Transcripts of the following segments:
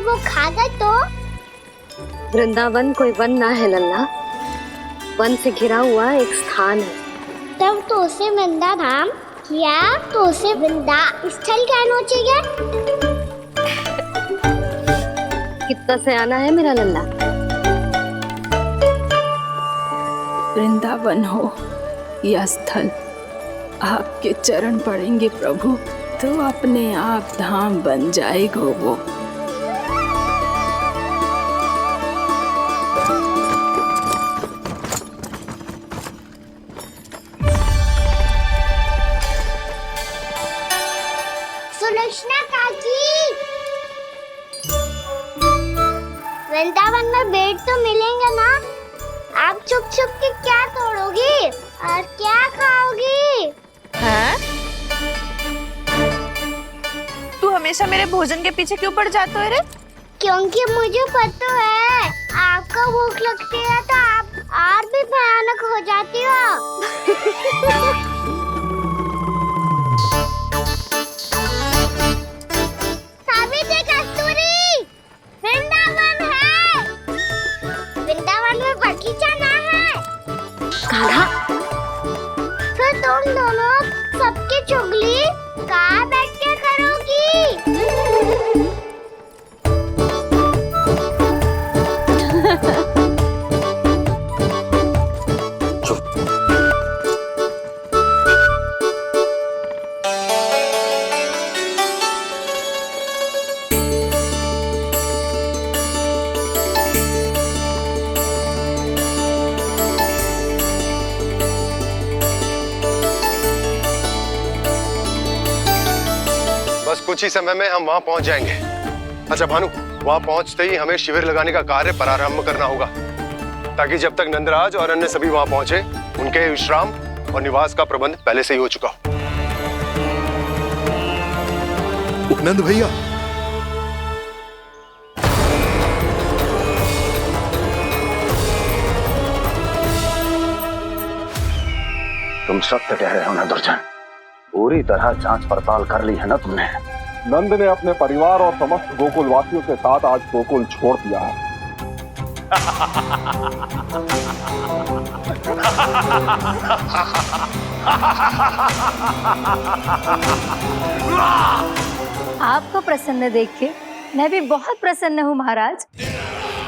वो खा गए तो? वृंदावन कोई वन ना है लल्ला, वन से घिरा हुआ एक स्थान है। तब तो उसे वृंदा धाम या तो उसे वृंदा स्थल कहना चाहिए। कितना सयाना है मेरा लल्ला। वृंदावन हो या स्थल, आपके चरण पड़ेंगे प्रभु तो अपने आप धाम बन जाएगा वो। सुलक्षणा काकी, वृंदावन में बेट तो मिलेंगे ना? आप छुप छुप के क्या तोड़ोगी और क्या खाओगी? हाँ? तू हमेशा मेरे भोजन के पीछे क्यों पड़ जाता है रे? क्योंकि मुझे पता है आपको भूख लगती है तो आप और भी भयानक हो जाती हो। सावित्री, कस्तूरी, वृंदावन है। वृंदावन में बगीचा ना है। कान्हा, फिर तुम दोनों सबकी चुगली कहाँ बैठ के करोगी? बस कुछ ही समय में हम वहां पहुंच जाएंगे। अच्छा भानु, वहां पहुंचते ही हमें शिविर लगाने का कार्य प्रारंभ करना होगा, ताकि जब तक नंदराज और अन्य सभी वहां पहुंचे उनके विश्राम और निवास का प्रबंध पहले से ही हो चुका हो। नंद भैया, तुम सत्य कह रहे हो ना दुर्जन, पूरी तरह जांच पड़ताल कर ली है ना तुमने? नंद ने अपने परिवार और समस्त गोकुल वासियों के साथ आज गोकुल छोड़ दिया है। आपको प्रसन्न देख के मैं भी बहुत प्रसन्न हूँ महाराज।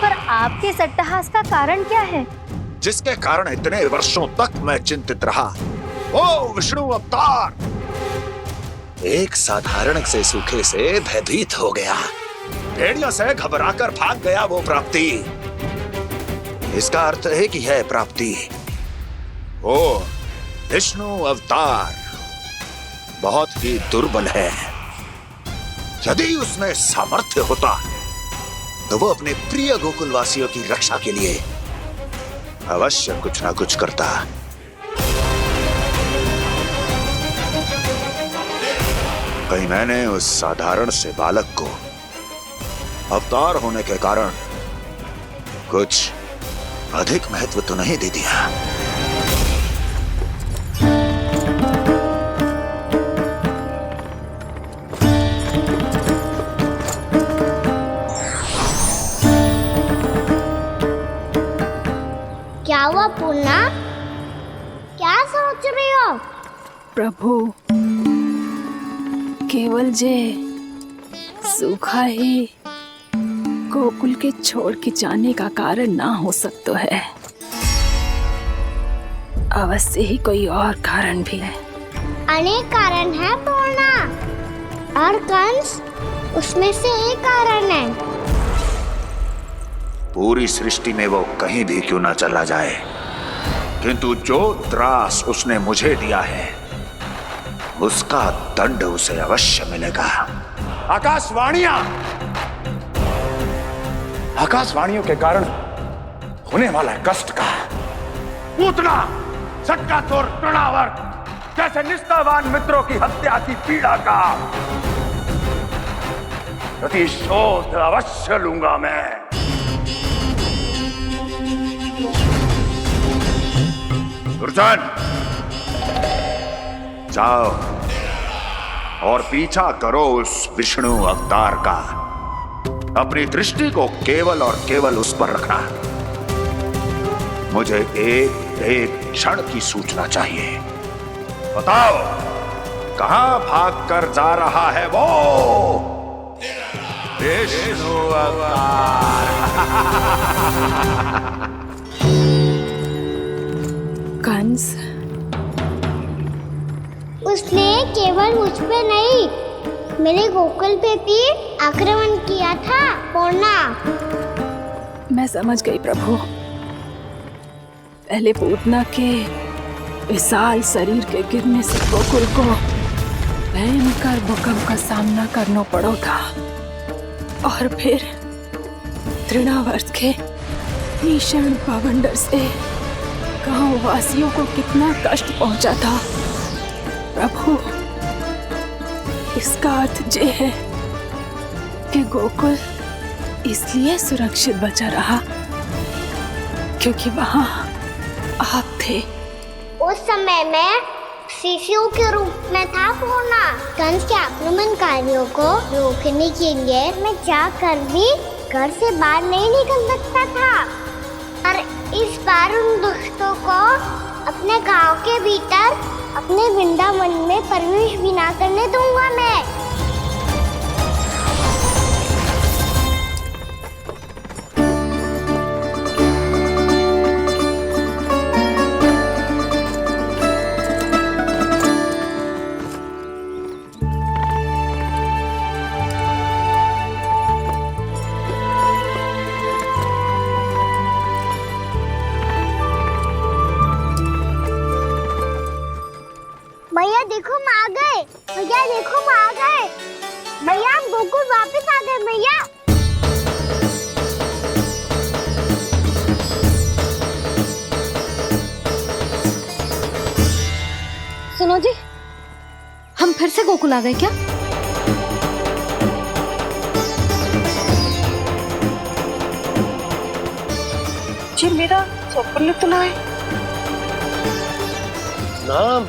पर आपके इस अट्टहास का कारण क्या है? जिसके कारण इतने वर्षों तक मैं चिंतित रहा, ओ विष्णु अवतार एक साधारण से सूखे से भयभीत हो गया, भेड़ियों से घबराकर भाग गया वो प्राप्ति। इसका अर्थ है कि यह प्राप्ति ओ विष्णु अवतार बहुत ही दुर्बल है। यदि उसमें सामर्थ्य होता तो वो अपने प्रिय गोकुलवासियों की रक्षा के लिए अवश्य कुछ ना कुछ करता। कहीं मैंने उस साधारण से बालक को अवतार होने के कारण कुछ अधिक महत्व तो नहीं दे दिया। क्या हुआ पूर्णा? क्या सोच रही हो? प्रभु केवल जे सूखा ही गोकुल के छोड़ के जाने का कारण ना हो सकता है, अवश्य ही कोई और कारण भी है। अनेक कारण है पूर्णा, और कंस उसमें से एक कारण है। पूरी सृष्टि में वो कहीं भी क्यों ना चला जाए, किंतु जो त्रास उसने मुझे दिया है उसका दंड उसे अवश्य मिलेगा। आकाशवाणियों के कारण होने वाला कष्ट का पूतना सटकासुर तृणावर जैसे निष्ठावान मित्रों की हत्या की पीड़ा का प्रतिशोध अवश्य लूंगा मैं। दुर्जन जाओ और पीछा करो उस विष्णु अवतार का। अपनी दृष्टि को केवल और केवल उस पर रखना। मुझे एक एक क्षण की सूचना चाहिए। बताओ, कहां भागकर जा रहा है वो विष्णु अवतार? कंस, उसने केवल मुझ पे नहीं, मेरे गोकुल पे भी आक्रमण किया था पूर्णा। मैं समझ गई प्रभु। पहले पूतना के विशाल शरीर के गिरने से गोकुल को भयंकर भूकंप का सामना करना पड़ा था, और फिर तृणावर्त के भीषण पावंडर से गांव वासियों को कितना कष्ट पहुंचा था। प्रभु, इसका अर्थ ये है कि गोकुल इसलिए सुरक्षित बचा रहा क्योंकि वहां आप थे। उस समय मैं शिशु के रूप में था पूर्णा। कंस के आक्रमणकारियों को रोकने के लिए मैं जाकर भी घर से बाहर नहीं निकल सकता था, और इस बार उन दुष्टों को अपने गांव के भीतर, अपने वृंदावन में प्रवेश भी ना करने दूंगा मैं। भैया देखो हम आ गए, भैया देखो हम आ गए, भैया हम गोकुल वापस आ गए भैया। सुनो जी, हम फिर से गोकुल आ गए क्या? जी मेरा चप्पल तो ना है। नाम,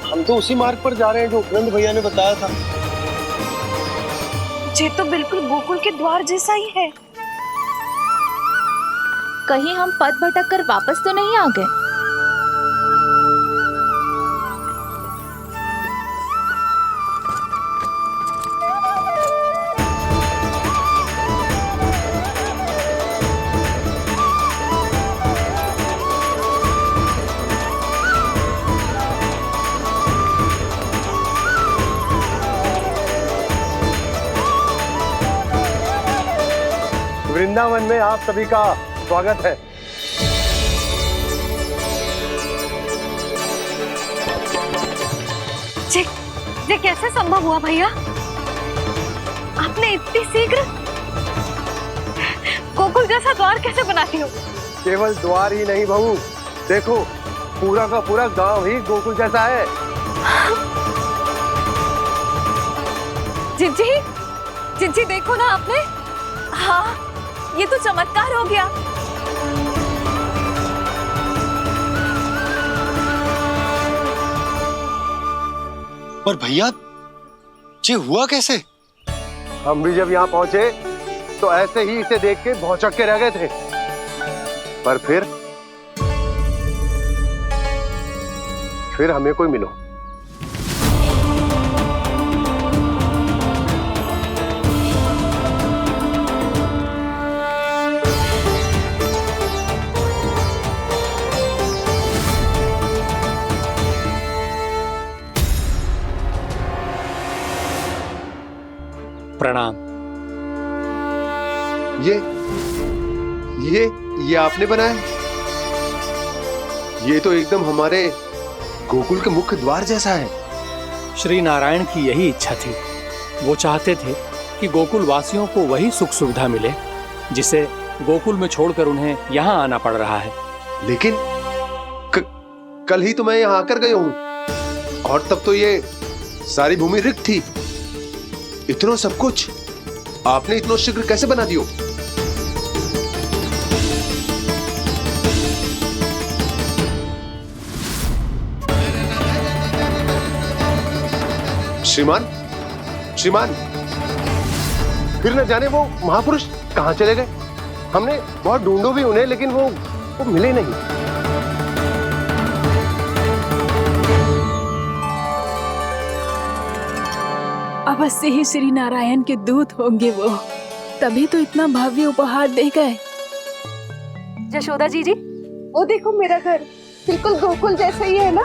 हम तो उसी मार्ग पर जा रहे हैं जो उपनंद भैया ने बताया था। ये तो बिल्कुल गोकुल के द्वार जैसा ही है। कहीं हम पथ भटक कर वापस तो नहीं आ गए? वृंदावन में आप सभी का स्वागत है। ये कैसे संभव हुआ भैया? आपने इतनी शीघ्र गोकुल जैसा द्वार कैसे बना दिया? केवल द्वार ही नहीं बहू, देखो पूरा का पूरा गांव ही गोकुल जैसा है। जिज्जी देखो ना आपने। हाँ, ये तो चमत्कार हो गया। पर भैया, ये हुआ कैसे? हम भी जब यहाँ पहुंचे तो ऐसे ही इसे देख के भौचक के रह गए थे, पर फिर हमें कोई मिलो। प्रणाम। ये आपने बनाया? ये तो एकदम हमारे गोकुल के मुख्य द्वार जैसा है। श्री नारायण की यही इच्छा थी। वो चाहते थे कि गोकुल वासियों को वही सुख सुविधा मिले जिसे गोकुल में छोड़कर उन्हें यहाँ आना पड़ रहा है। लेकिन कल ही तो मैं यहाँ आकर गया हूँ, और तब तो ये सारी भूमि रिक्त थी। इतना सब कुछ आपने इतना शीघ्र कैसे बना दियो? श्रीमान, फिर न जाने वो महापुरुष कहाँ चले गए। हमने बहुत ढूंढो भी उन्हें, लेकिन वो मिले नहीं। अवश्य ही श्री नारायण के दूत होंगे वो, तभी तो इतना भव्य उपहार दे गए। यशोदा जी, वो देखो मेरा घर बिल्कुल गोकुल जैसा ही है ना।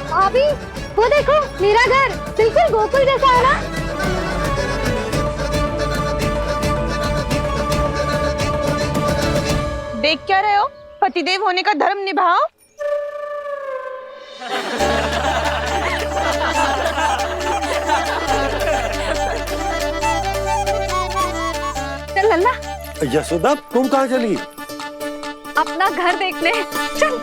भाभी वो देखो मेरा घर बिल्कुल गोकुल जैसा है ना। देख क्या रहे हो? पतिदेव होने का धर्म निभाओ। चल लल्ला, यशोदा तुम कहाँ चली? अपना घर देखने चल।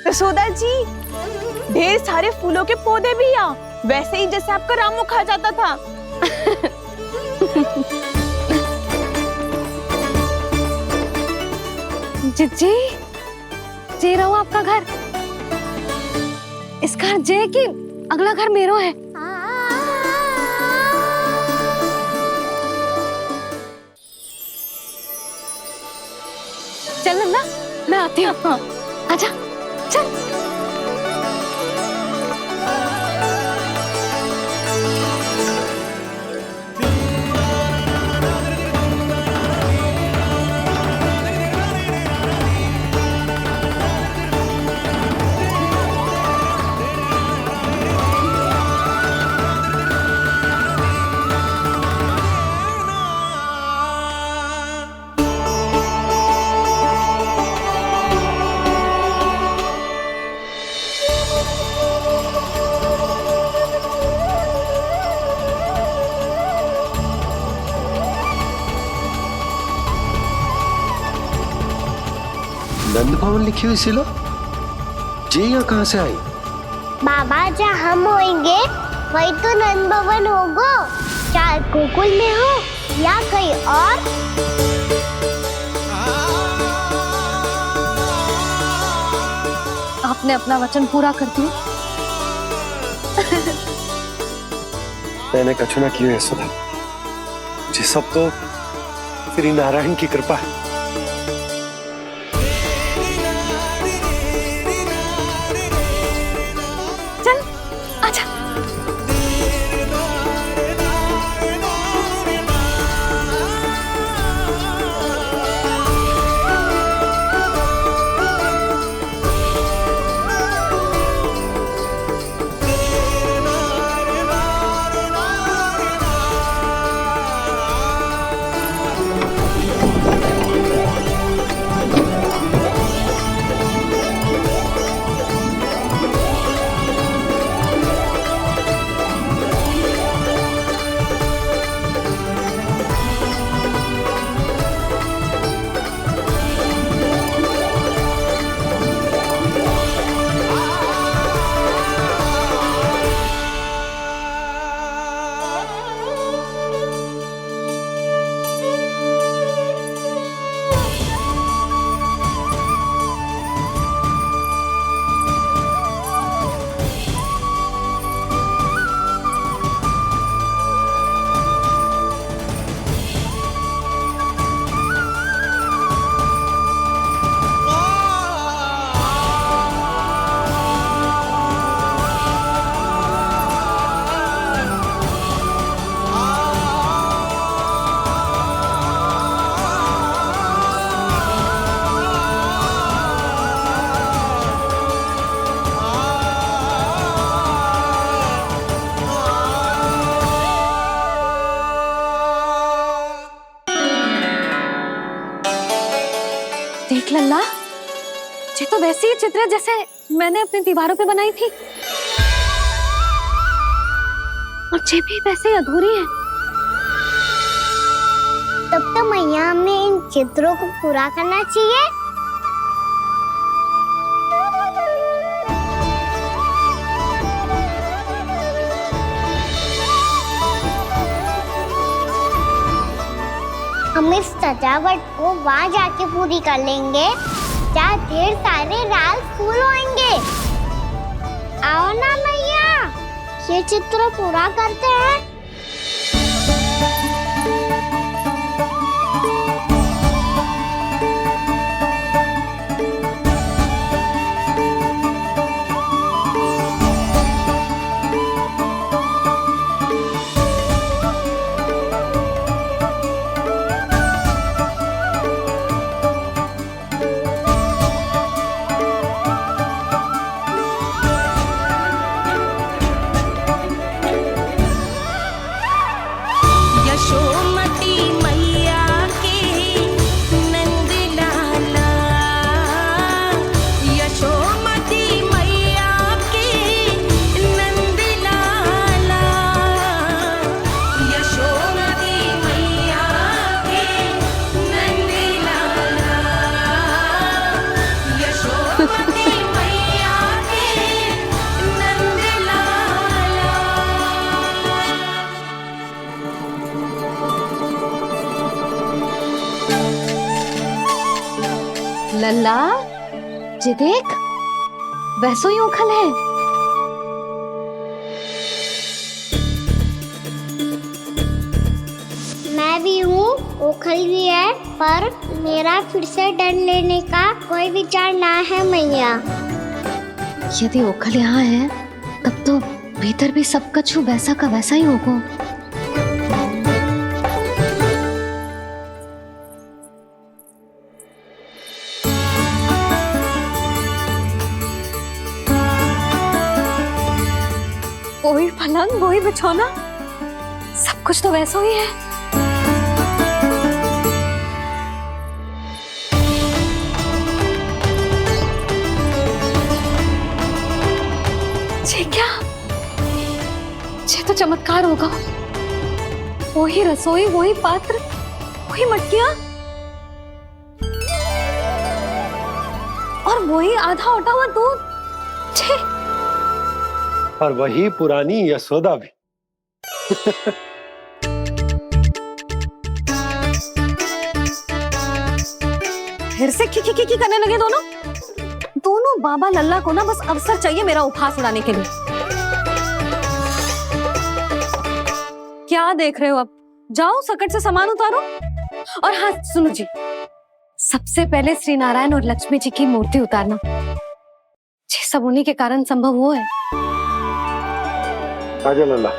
यशोदा जी, ढेर सारे फूलों के पौधे भी यहाँ, वैसे ही जैसे आपका रामू खा जाता था। जिज्जी, जे रहो आपका घर। इसका अर्थ जे कि अगला घर मेरो है। चल नन्ना, मैं आती हूँ। आजा, चल। नंद भवन लिखी हुई सिलो, जी यहाँ कहाँ से आई? बाबा जहाँ हम होंगे वही तो नंद भवन होगा, चाहे गोकुल में हो या कहीं और। आपने अपना वचन पूरा कर दिया। मैंने कछु ना किया यशोदा, जी सब तो श्री नारायण की कृपा है। वैसी ही चित्र है जैसे मैंने अपनी दीवारों पे बनाई थी, और ये भी वैसे ही अधूरी है। तब तो मैया हमें इन चित्रों को पूरा करना चाहिए। हम इस सजावट को वहाँ जाके पूरी कर लेंगे जहाँ ढेर सारे लाल फूल होंगे। आओ ना मैया, ये चित्र पूरा करते हैं। लल्ला, ये देख, वैसो ही उखल है। मैं भी हूँ, उखल भी है, पर मेरा फिर से डर लेने का कोई विचार ना है मैया। यदि ओखल यहाँ है, तब तो भीतर भी सब कछु वैसा का वैसा ही होगा। वही पलंग, वही बिछौना, सब कुछ तो वैसा ही है। ये क्या? ये तो चमत्कार होगा। वही रसोई, वही पात्र, वही मटकियां, और वही आधा उटा हुआ दूध। छे! और वही पुरानी यशोदा भी। फिर से खी करने लगे दोनों बाबा लल्ला को ना बस अवसर चाहिए मेरा उपहास उड़ाने के लिए। क्या देख रहे हो? अब जाओ, सकट से सामान उतारो। और हाँ सुनो जी, सबसे पहले श्री नारायण और लक्ष्मी जी की मूर्ति उतारना। ये सब उन्हीं के कारण संभव हुआ है। आजा लल्ला।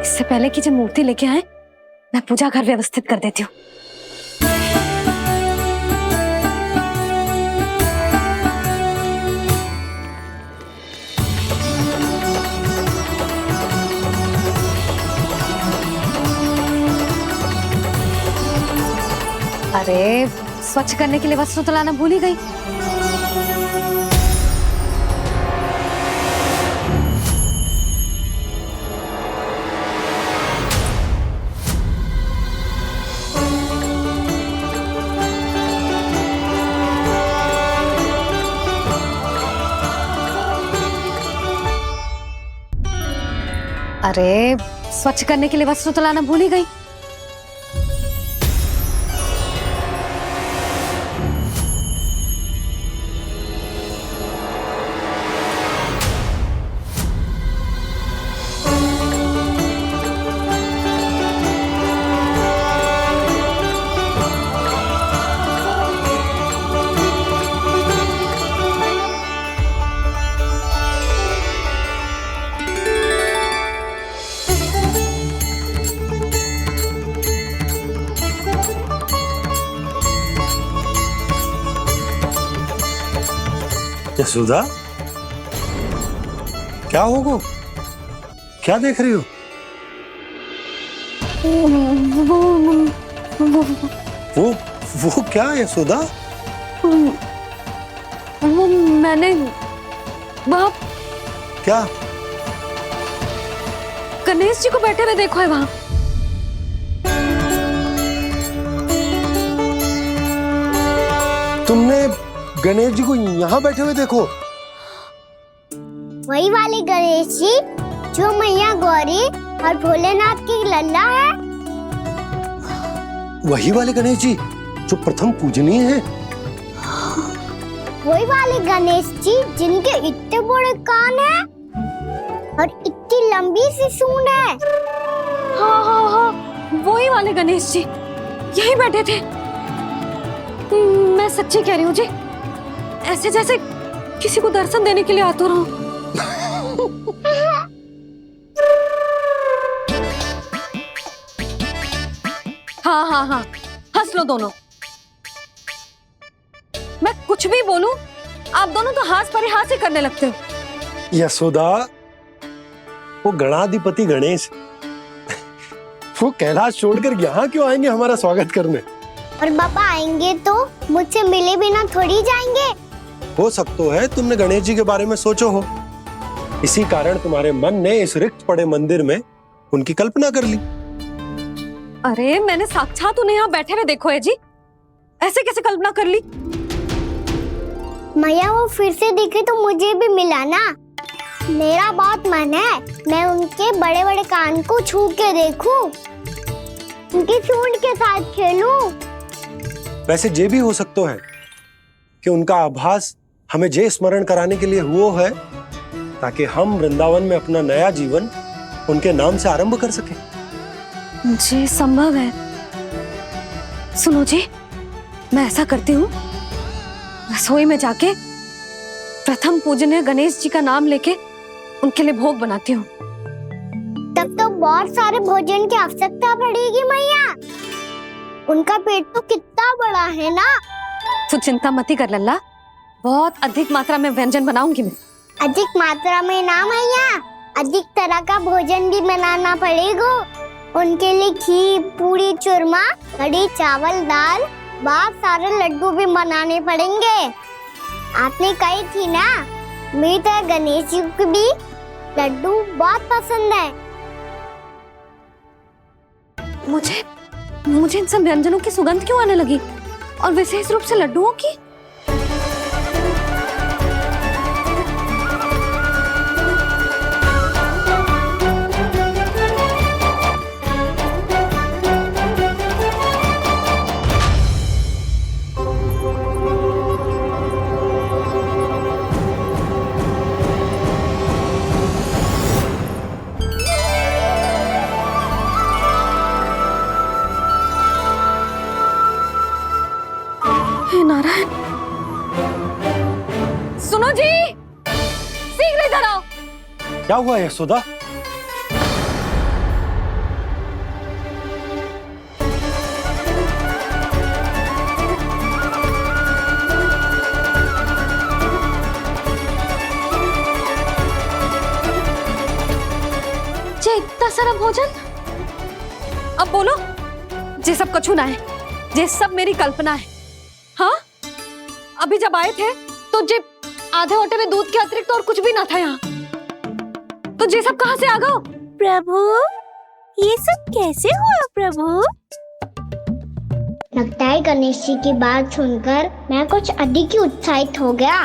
इससे पहले कि जो मूर्ति लेके आए, मैं पूजा घर व्यवस्थित कर देती हूँ। अरे, स्वच्छ करने के लिए वस्त्र तो लाना भूल ही गई। अरे, स्वच्छ करने के लिए वस्त्र तो लाना भूल ही गई। यशोदा, क्या होगा? क्या देख रही हो? वो क्या यशोदा? वो मैंने वहाँ क्या? गणेश जी को बैठे हुए देखो है वहाँ। तुमने गणेश जी को यहाँ बैठे हुए देखो? वही वाले गणेश जी जो मैया गौरी और भोलेनाथ की लल्ला है। वही वाले गणेश जी जो प्रथम पूजनीय हैं? वही वाले गणेश जी जिनके इतने बड़े कान हैं और इतनी लंबी सी सूंड है। हाँ हाँ हाँ, वही वाले गणेश जी यही बैठे थे। मैं सच्ची कह रही हूँ जी, ऐसे जैसे किसी को दर्शन देने के लिए आतुर हूँ। हाँ हाँ हाँ, हंस लो दोनों। मैं कुछ भी बोलूं, आप दोनों तो हाथ परिहास ही करने लगते हो। यशोदा, वो गणाधिपति गणेश वो कैलाश छोड़कर यहाँ क्यों आएंगे हमारा स्वागत करने? और पापा आएंगे तो मुझसे मिले बिना थोड़ी जाएंगे। हो सकता है तुमने गणेश जी के बारे में सोचो हो, इसी कारण तुम्हारे मन ने इस रिक्त पड़े मंदिर में उनकी कल्पना कर ली। अरे मैंने साक्षात उन्हें यहाँ बैठे हुए देखो है जी, ऐसे कैसे कल्पना कर ली? मैया वो फिर से दिखे तो मुझे भी मिला ना। मेरा बहुत मन है मैं उनके बड़े बड़े कान को छू के देखूं, उनकी सूंड के साथ खेलूं। वैसे ये भी हो सकता है कि उनका आभास हमें जे स्मरण कराने के लिए हुआ है ताकि हम वृंदावन में अपना नया जीवन उनके नाम से आरंभ कर सकें। जी संभव है। सुनो जी, मैं ऐसा करती हूँ, रसोई में जाके प्रथम पूजनीय गणेश जी का नाम लेके उनके लिए भोग बनाती हूँ। तब तो बहुत सारे भोजन की आवश्यकता पड़ेगी मैया। उनका पेट तो कितना बड़ा है ना। तू चिंता मत ही कर लल्ला, बहुत अधिक मात्रा में व्यंजन बनाऊंगी मैं। अधिक मात्रा में ना मैया, अधिक तरह का भोजन भी बनाना पड़ेगा। उनके लिए खीर, पूरी, चूरमा, कढ़ी, चावल, दाल, बहुत सारे लड्डू भी बनाने पड़ेंगे। आपने कही थी ना, मेरी तरह गणेश जी को भी लड्डू बहुत पसंद है। मुझे इन सब व्यंजनों की सुगंध क्यों आने लगी, और विशेष रूप से लड्डुओं की? नारायण, सुनो जी, शीघ्र इधर आओ। क्या हुआ यशोदा? जे इतना सारा भोजन, अब बोलो, जे सब कछु ना है, जे सब मेरी कल्पना है। हाँ, अभी जब आए थे तो जे आधे ओटे में दूध के अतिरिक्त और कुछ भी ना था यहाँ, तो जे सब कहाँ से आ गए? प्रभु, ये सब कैसे हुआ प्रभु? लगता है गणेश जी की बात सुनकर मैं कुछ अधिक ही उत्साहित हो गया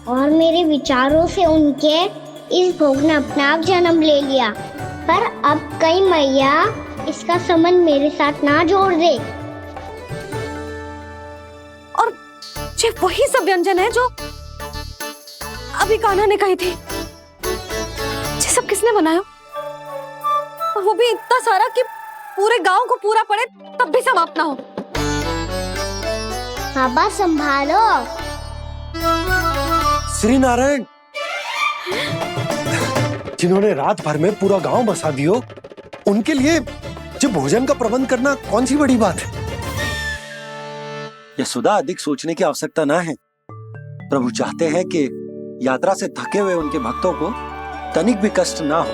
और मेरे विचारों से उनके इस भोग ने अपना आप जन्म ले लिया। पर अब कई मैया इसका संबंध मेरे साथ ना जोड़ दे। ये वही सब व्यंजन है जो अभी कान्हा ने कही थी। ये सब किसने बनाया? और वो भी इतना सारा कि पूरे गांव को पूरा पड़े तब भी समाप्त ना हो। बाबा संभालो। श्री नारायण, जिन्होंने रात भर में पूरा गांव बसा दियो, उनके लिए जो भोजन का प्रबंध करना कौन सी बड़ी बात है? यशोदा, अधिक सोचने की आवश्यकता ना है। प्रभु चाहते हैं कि यात्रा से थके हुए उनके भक्तों को तनिक भी कष्ट ना हो,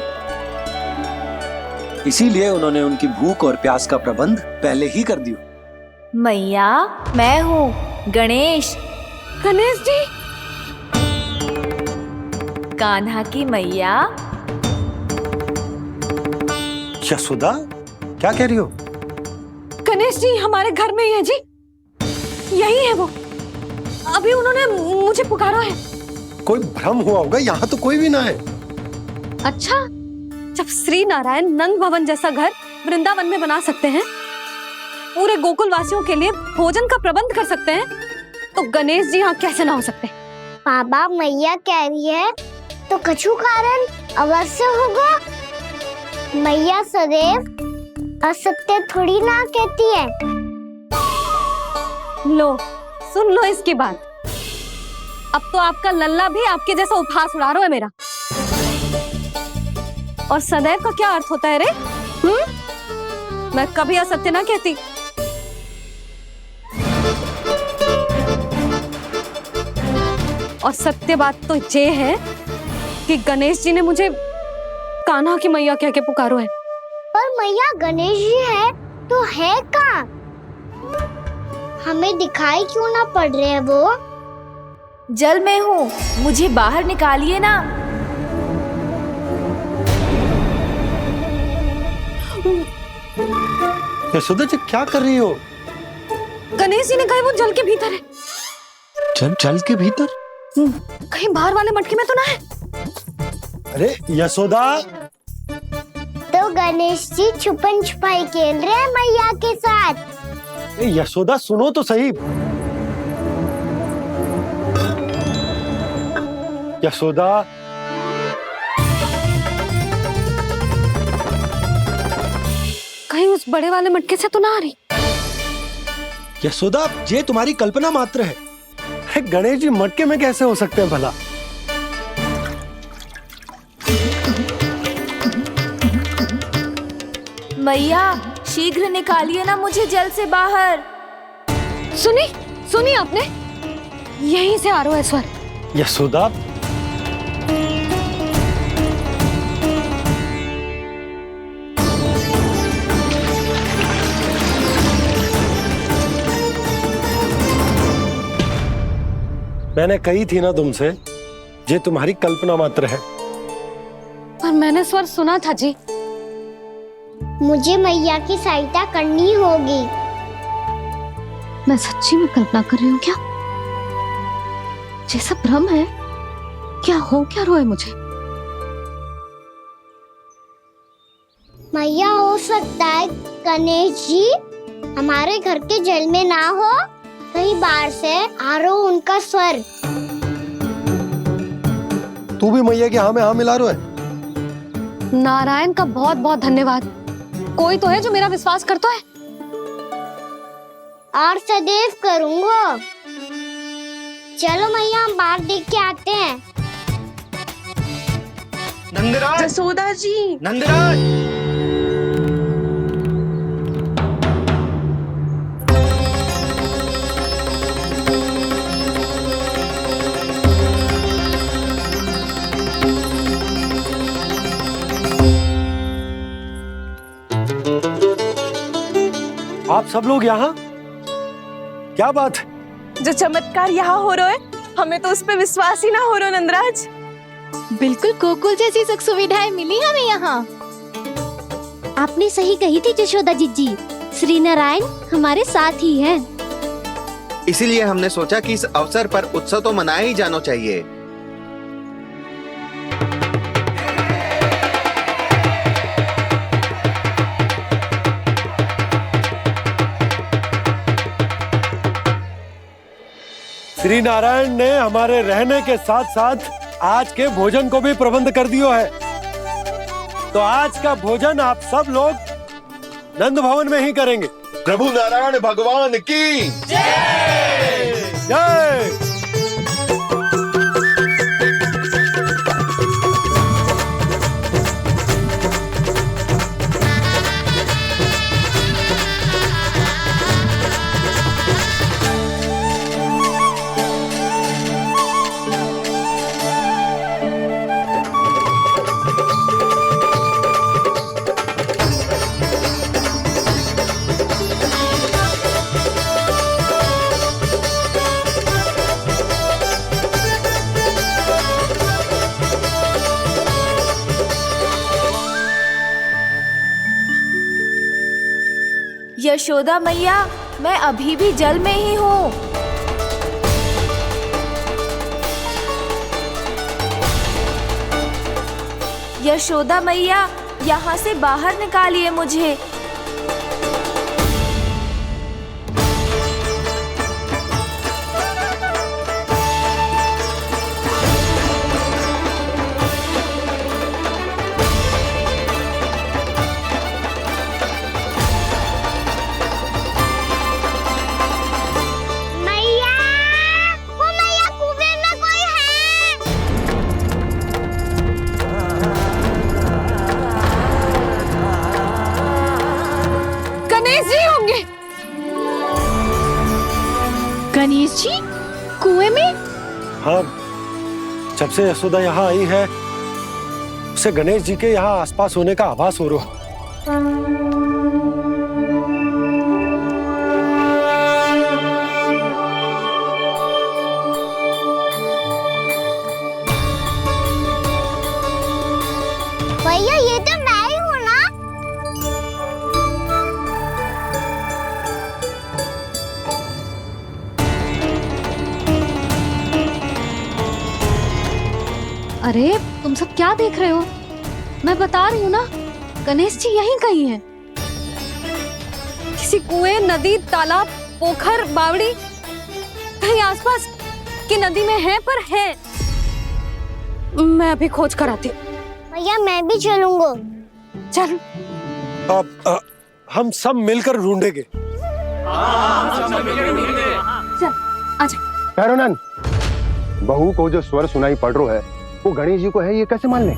इसीलिए उन्होंने उनकी भूख और प्यास का प्रबंध पहले ही कर दिया। मैया, मैं हूँ गणेश। गणेश जी, कान्हा की मैया। यशोदा, क्या कह रही हो? गणेश जी हमारे घर में ही है जी, यही है वो। अभी उन्होंने मुझे पुकारा है। कोई भ्रम हुआ होगा, यहाँ तो कोई भी ना है। अच्छा, जब श्री नारायण नंद भवन जैसा घर वृंदावन में बना सकते हैं, पूरे गोकुल वासियों के लिए भोजन का प्रबंध कर सकते हैं, तो गणेश जी यहाँ कैसे ना हो सकते? बाबा, मैया कह रही है तो कछु कारण अवश्य होगा। मैया सदैव असत्य थोड़ी ना कहती है। लो, सुन लो इसकी बात। अब तो आपका लल्ला भी आपके जैसा उपहास उड़ा रहा है मेरा। और सदैव का क्या अर्थ होता है रे? मैं कभी असत्य ना कहती। और सत्य बात तो ये है कि गणेश जी ने मुझे कान्हा की मैया कह के पुकारो है। पर मैया गणेश जी है तो है कहाँ? हमें दिखाई क्यों ना पड़ रहे हैं वो? जल में हूँ, मुझे बाहर निकालिए ना। यशोदा जी, क्या कर रही हो? गणेश जी ने कहा वो जल के भीतर है। जल के भीतर? कहीं बाहर वाले मटके में तो ना है? अरे यशोदा! तो गणेश जी छुपन छुपाई खेल रहे हैं मैया के साथ। यशोदा, सुनो तो सही। यशोदा, कहीं उस बड़े वाले मटके से तो ना आ रही? यशोदा, ये तुम्हारी कल्पना मात्र है। गणेश जी मटके में कैसे हो सकते हैं भला? मैया, शीघ्र निकालिए ना मुझे जल से बाहर। सुनी आपने? यहीं से आ रहा है स्वर। यशोदा, मैंने कही थी ना तुमसे, ये तुम्हारी कल्पना मात्र है। पर मैंने स्वर सुना था जी। मुझे मैया की सहायता करनी होगी। मैं सच्ची में कल्पना कर रही हूँ क्या? ये सब भ्रम है क्या? हो क्या रहा है मुझे? मैया, हो सकता है गणेश जी हमारे घर के जल में ना हो, कहीं बाहर से आ रहा हो उनका स्वर। तू भी मैया के हाँ में हाँ मिला रहा है। नारायण का बहुत बहुत धन्यवाद। कोई तो है जो मेरा विश्वास करता है। और सदैव करूंगा। चलो मैया, हम बाहर देख के आते हैं। नंदराज, जसोदा जी, नंदराज! आप सब लोग यहाँ? क्या बात है? जो चमत्कार यहाँ हो रहा है, हमें तो उस पे विश्वास ही ना हो रहा नंदराज। बिल्कुल गोकुल जैसी सुख सुविधाएं मिली हमें यहाँ। आपने सही कही थी जशोदा जीजी, श्री नारायण हमारे साथ ही हैं। इसीलिए हमने सोचा कि इस अवसर पर उत्सव तो मनाया ही जाना चाहिए। श्री नारायण ने हमारे रहने के साथ साथ आज के भोजन को भी प्रबंध कर दियो है। तो आज का भोजन आप सब लोग नंद भवन में ही करेंगे। प्रभु नारायण भगवान की जय जय। यशोदा मैया, मैं अभी भी जल में ही हूँ। यशोदा मैया, यहाँ से बाहर निकालिए मुझे। गणेश जी कुएं में? हाँ, जब से यशोदा यहाँ आई है उसे गणेश जी के यहाँ आसपास होने का आभास हो रहा। भैया ये तो मैं ही हूँ ना? अरे तुम सब क्या देख रहे हो? मैं बता रही हूँ ना, गणेश जी यहीं कहीं हैं। किसी कुएं, नदी, तालाब, पोखर, बावड़ी कहीं आसपास की नदी में है, पर है। मैं अभी खोज कर आती हूँ। भैया मैं भी चलूंगा। चल। अब हम सब मिलकर ढूंढेंगे। चल आजा। भैरवनाथ, बहू को जो स्वर सुनाई पड़ रहा है वो गणेश जी को है, ये कैसे मान ले?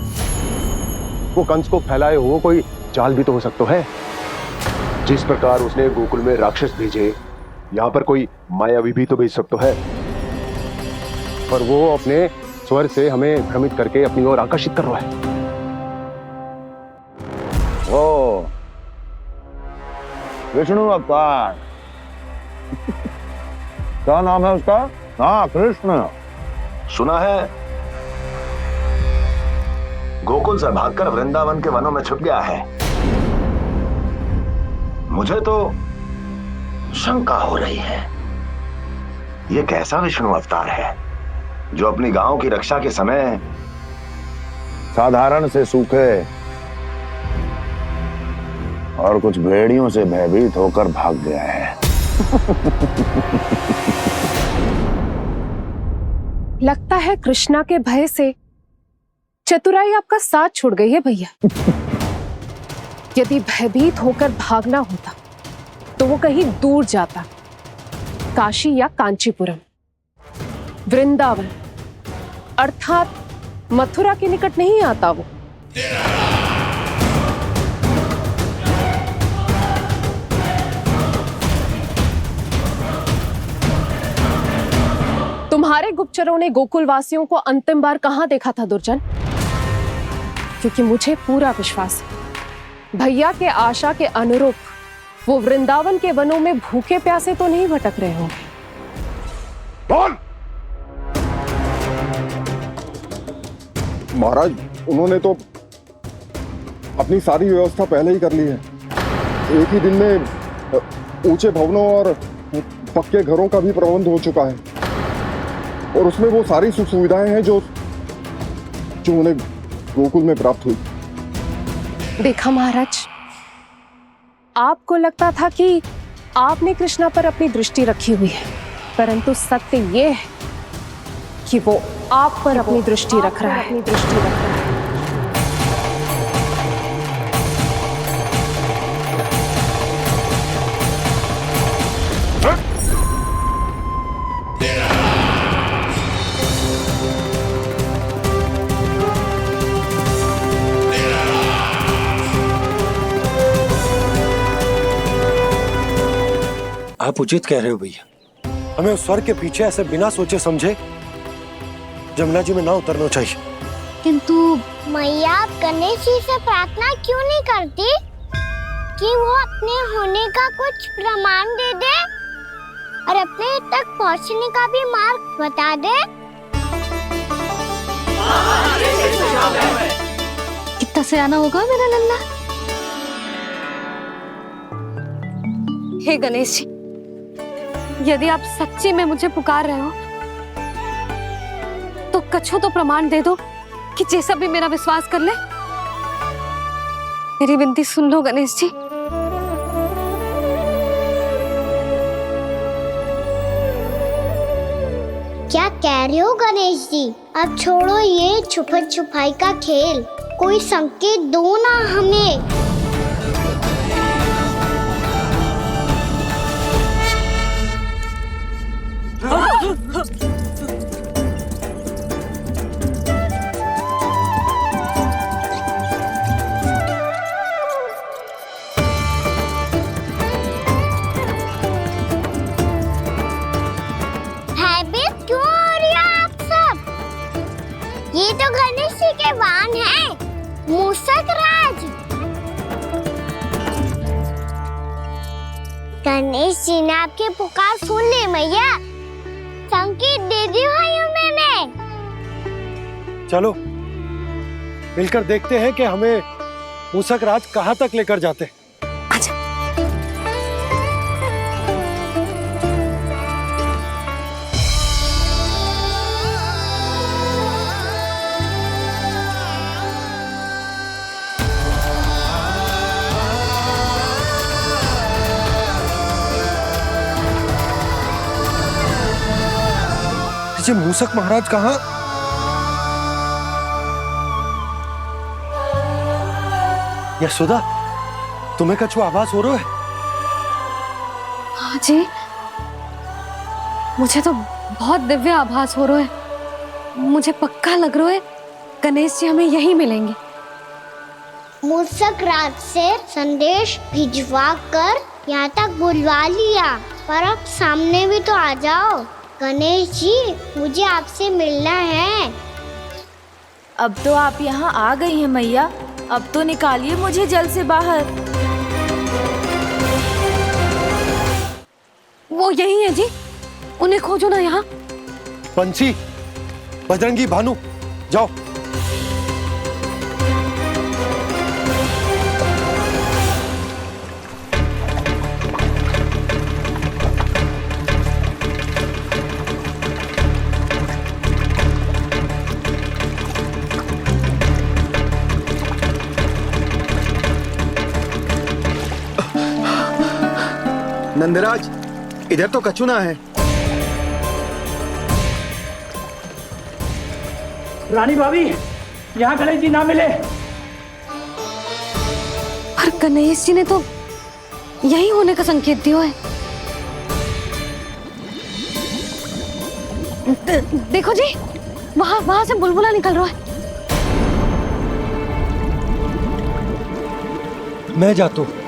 वो कंस को फैलाए हुए कोई जाल भी तो हो सकता है। जिस प्रकार उसने गोकुल में राक्षस भेजे, यहाँ पर कोई मायावी भी तो भेज सकता है। और वो अपने स्वर से हमें भ्रमित करके अपनी ओर आकर्षित कर रहा है। ओ विष्णु अवतार। क्या नाम है उसका? हाँ, कृष्ण। सुना है गोकुल से भागकर वृंदावन के वनों में छुप गया है। मुझे तो शंका हो रही है, ये कैसा विष्णु अवतार है जो अपनी गांव की रक्षा के समय साधारण से सूखे और कुछ भेड़ियों से भयभीत होकर भाग गया है। लगता है कृष्णा के भय से चतुराई आपका साथ छोड़ गई है भैया। यदि भयभीत होकर भागना होता तो वो कहीं दूर जाता, काशी या कांचीपुरम, वृंदावन अर्थात मथुरा के निकट नहीं आता वो। तुम्हारे गुप्तचरों ने गोकुल वासियों को अंतिम बार कहां देखा था दुर्जन? क्योंकि मुझे पूरा विश्वास है भैया के आशा के अनुरूप वो वृंदावन के वनों में भूखे प्यासे तो नहीं भटक रहे होंगे। बोल। महाराज, उन्होंने तो अपनी सारी व्यवस्था पहले ही कर ली है। एक ही दिन में ऊंचे भवनों और पक्के घरों का भी प्रबंध हो चुका है, और उसमें वो सारी सुख सुविधाएं हैं जो उन्हें गोकुल में प्राप्त हुई। देखा महाराज, आपको लगता था कि आपने कृष्णा पर अपनी दृष्टि रखी हुई है, परंतु सत्य ये है कि वो आप पर अपनी दृष्टि रख रहा है। आप उचित कह रहे हो भैया, हमें उस स्वर के पीछे ऐसे बिना सोचे समझे जमुना जी में ना उतरना चाहिए। किंतु मैया, आप गणेश जी से प्रार्थना क्यों नहीं करती कि वो अपने होने का कुछ प्रमाण दे दे और अपने तक पहुंचने का भी मार्ग बता दे? कितना सयाना होगा मेरा लल्ला। हे गणेश जी, यदि आप सच्ची में मुझे पुकार रहे हो तो कछु तो प्रमाण दे दो कि जैसा भी मेरा विश्वास कर ले। मेरी विनती सुन लो गणेश जी। क्या कह रहे हो गणेश जी? अब छोड़ो ये छुपन छुपाई का खेल, कोई संकेत दो ना हमें। भयभीत क्यों हो रही हो आप सब? ये तो गणेश जी के वाहन हैं, मूषक राज। गणेश जी ने आपकी पुकार सुन ली मैया, संकेत दे दी भाइयों मैंने। चलो मिलकर देखते हैं कि हमें मूषक राज कहाँ तक लेकर जाते हैं। जी मूषक महाराज कहाँ? यशोदा, तुम्हें कछु आभास हो रहा है? हाँ जी, मुझे तो बहुत दिव्य आभास हो रहा है। मुझे पक्का लग रहा है गणेश जी हमें यहीं मिलेंगे। मूषक राज से संदेश भिजवा कर यहाँ तक बुलवा लिया, पर अब सामने भी तो आ जाओ। गणेश जी, मुझे आपसे मिलना है। अब तो आप यहाँ आ गई हैं मैया, अब तो निकालिए मुझे जल से बाहर। वो यही है जी, उन्हें खोजो ना यहाँ। पंछी, बजरंगी, भानु, जाओ। नंदराज, इधर तो कछु ना है। रानी भाभी, यहाँ गणेश जी ना मिले। पर गणेश जी ने तो यही होने का संकेत दिया है। देखो जी, वहां से बुलबुला निकल रहा है। मैं जाता हूँ।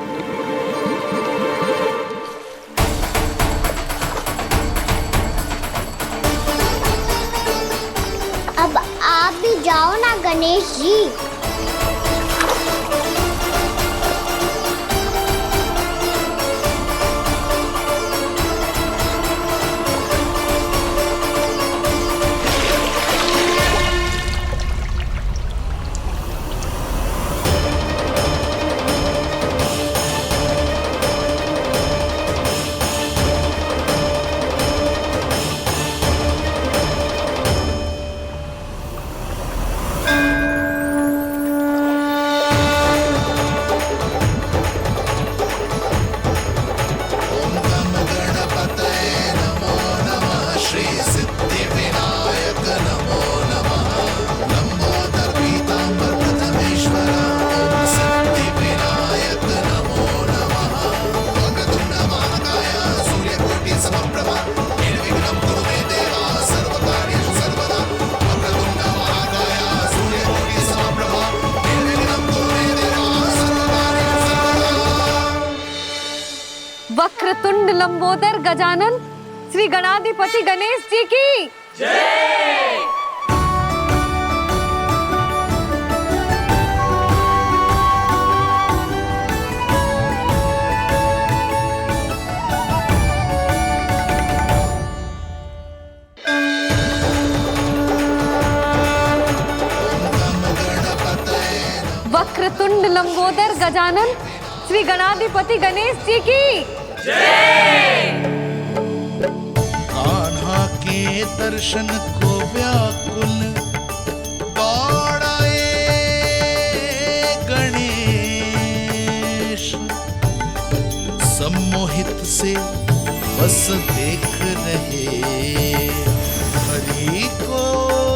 अब आप भी जाओ ना गणेश जी। वक्रतुंड लंबोदर गजानन श्री गणाधिपति गणेश जी की जय। वक्रतुंड लंबोदर गजानन श्री गणाधिपति गणेश जी की कान्हा के दर्शन को व्याकुल दौड़ाए गणेश, सम्मोहित से बस देख रहे हरि को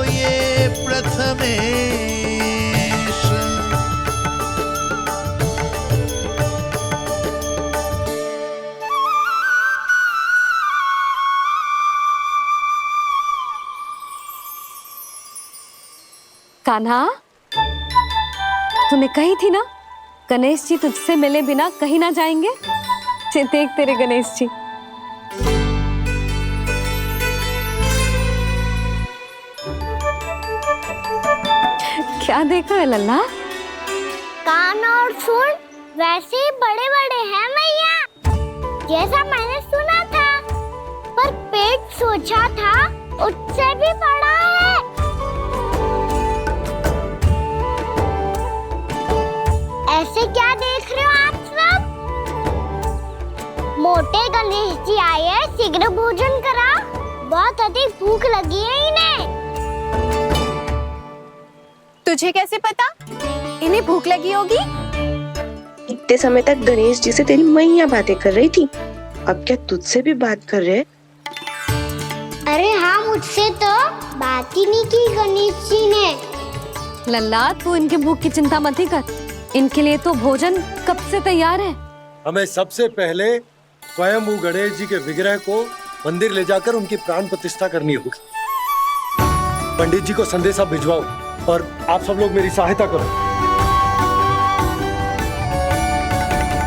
ये प्रथमेश। कान्हा, तूने कही थी ना गणेश जी तुझसे मिले बिना कहीं ना जाएंगे। देख तेरे गणेश जी। क्या देख रहा है लल्ला? कान और सुन वैसे ही बड़े बड़े हैं मैया, जैसा मैंने सुना था, पर पेट सोचा था उससे भी बड़ा है। ऐसे क्या देख रहे हो आप सब? मोटे गणेश जी आए हैं, शीघ्र भोजन करा, बहुत अधिक भूख लगी है इन्हें। तुझे कैसे पता इन्हें भूख लगी होगी? इतने समय तक गणेश जी से तेरी मैया बातें कर रही थी, अब क्या तुझसे भी बात कर रहे? अरे हाँ, मुझसे तो बात ही नहीं की गणेश जी ने। लल्ला, तू इनके भूख की चिंता मत ही कर, इनके लिए तो भोजन कब से तैयार है। हमें सबसे पहले स्वयं गणेश जी के विग्रह को मंदिर ले जाकर उनकी प्राण प्रतिष्ठा करनी होगी। पंडित जी को संदेशा भिजवाओ और आप सब लोग मेरी सहायता करो।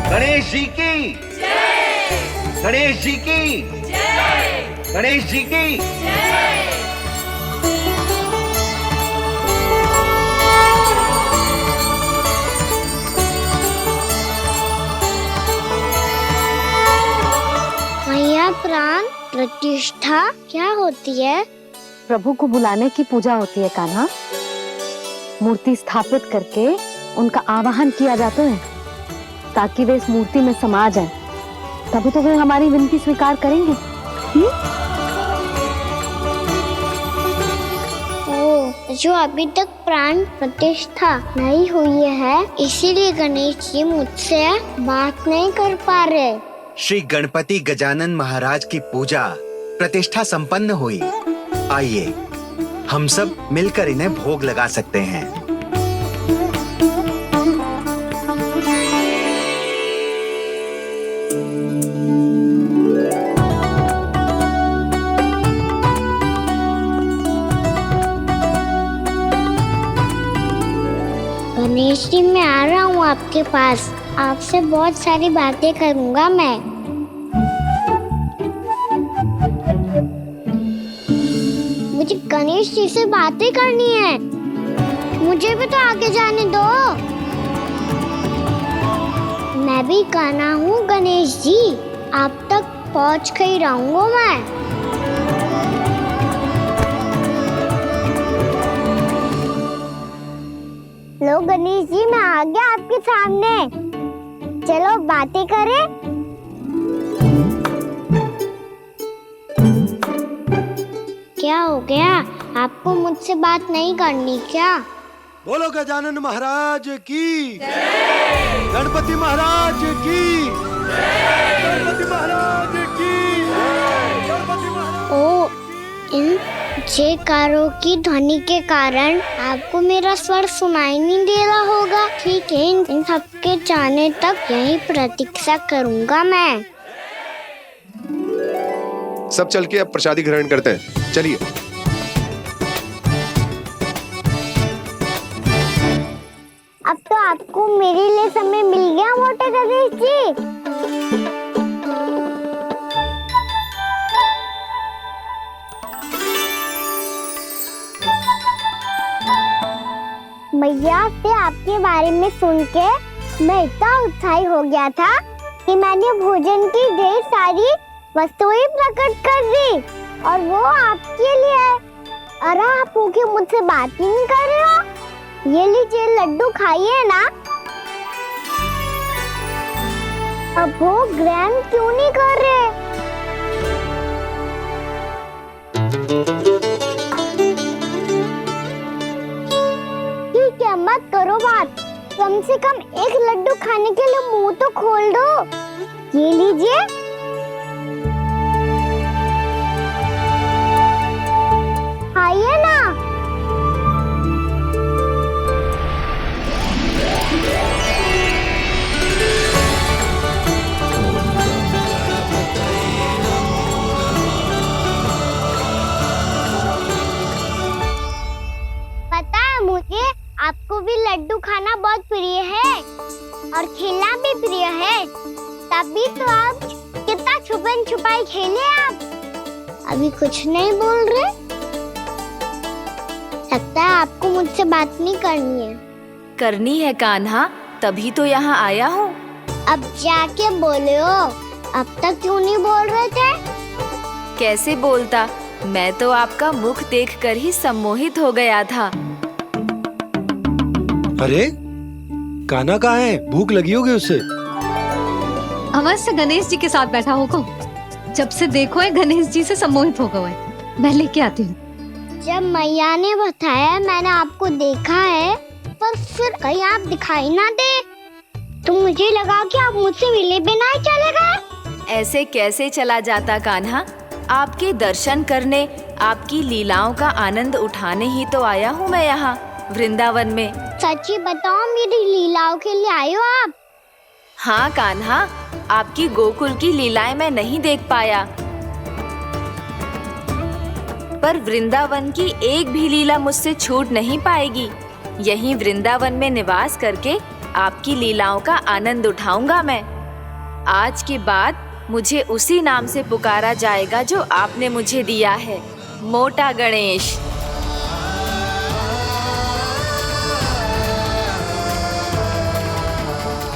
गणेश जी की जय! गणेश जी की जय! गणेश जी की जय! मैया, प्राण प्रतिष्ठा क्या होती है? प्रभु को बुलाने की पूजा होती है कान्हा। मूर्ति स्थापित करके उनका आवाहन किया जाता है ताकि वे इस मूर्ति में समा जाएं। तभी तो वे हमारी विनती स्वीकार करेंगे। जो अभी तक प्राण प्रतिष्ठा नहीं हुई है, इसीलिए गणेश जी मुझसे बात नहीं कर पा रहे। श्री गणपति गजानन महाराज की पूजा प्रतिष्ठा संपन्न हुई। आइए हम सब मिलकर इन्हें भोग लगा सकते हैं। गणेश जी, मैं आ रहा हूँ आपके पास, आपसे बहुत सारी बातें करूँगा मैं। मुझे गणेश जी से बातें करनी है, मुझे भी तो आगे जाने दो। मैं भी कान्हा हूँ गणेश जी, आप तक पहुँच कर ही रहूँगा मैं। लो गणेश जी, मैं आ गया आपके सामने, चलो बातें करें। क्या हो गया, आपको मुझसे बात नहीं करनी क्या? बोलो गजानन महाराज की जय! गणपति महाराज की जय! गणपति महाराज की जय! गणपति महाराज। ओ, इन जयकारों की ध्वनि के कारण आपको मेरा स्वर सुनाई नहीं दे रहा होगा। ठीक है, इन सबके जाने तक यही प्रतीक्षा करूंगा मैं। सब चल के अब प्रसादी ग्रहण करते हैं, चलिए। अब तो आपको मेरे लिए समय मिल गया मोटे गणेश जी। मैया से आपके बारे में सुन के मैं इतना उत्साही हो गया था कि मैंने भोजन की ढेर सारी वस्तुएं प्रकट कर दी, और वो आपके लिए। अरे आप भूखे मुझसे बात ही नहीं कर रहे हो। ये लीजिए लड्डू, खाइए ना। अब वो ग्रैंड क्यों नहीं कर रहे? ठीक है, मत करो बात। कम से कम एक लड्डू खाने के लिए मुंह तो खोल दो। ये लीजिए। आइए ना। पता है मुझे, आपको भी लड्डू खाना बहुत प्रिय है और खेलना भी प्रिय है। तभी तो आप कितना छुपन छुपाई खेले आप। अभी कुछ नहीं बोल रहे? लगता है आपको मुझसे बात नहीं करनी है। करनी है कान्हा, तभी तो यहाँ आया हूँ। अब जाके बोले हो। अब तक क्यों नहीं बोल रहे थे? कैसे बोलता, मैं तो आपका मुख देखकर ही सम्मोहित हो गया था। अरे कान्हा कहाँ है? भूख लगी होगी उससे। अवश्य गणेश जी के साथ बैठा होगा। जब से देखो है गणेश जी से सम्मोहित हो गए। मैं लेके आती हूँ। जब मैया ने बताया मैंने आपको देखा है, पर फिर कहीं आप दिखाई ना दे तो मुझे लगा कि आप मुझसे मिले बिना ही चले गए। ऐसे कैसे चला जाता कान्हा? आपके दर्शन करने, आपकी लीलाओं का आनंद उठाने ही तो आया हूँ मैं यहाँ वृंदावन में। सच्ची बताओ, मेरी लीलाओं के लिए आए हो आप? हाँ कान्हा, आपकी गोकुल की लीलाएं मैं नहीं देख पाया, पर वृंदावन की एक भी लीला मुझसे छूट नहीं पाएगी। यहीं वृंदावन में निवास करके आपकी लीलाओं का आनंद उठाऊंगा मैं। आज के बाद मुझे उसी नाम से पुकारा जाएगा जो आपने मुझे दिया है, मोटा गणेश।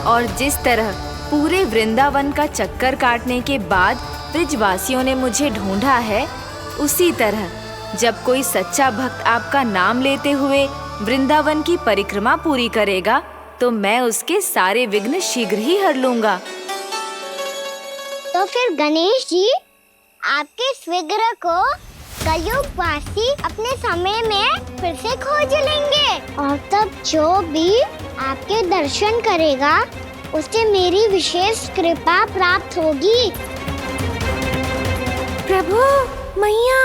और जिस तरह पूरे वृंदावन का चक्कर काटने के बाद ब्रिजवासियों ने मुझे ढूंढा है, उसी तरह जब कोई सच्चा भक्त आपका नाम लेते हुए वृंदावन की परिक्रमा पूरी करेगा, तो मैं उसके सारे विघ्न शीघ्र ही हर लूंगा। तो फिर गणेश जी, आपके इस विग्रह को कलयुगवासी अपने समय में फिर से खोज लेंगे और तब जो भी आपके दर्शन करेगा उसे मेरी विशेष कृपा प्राप्त होगी। प्रभु, मैया,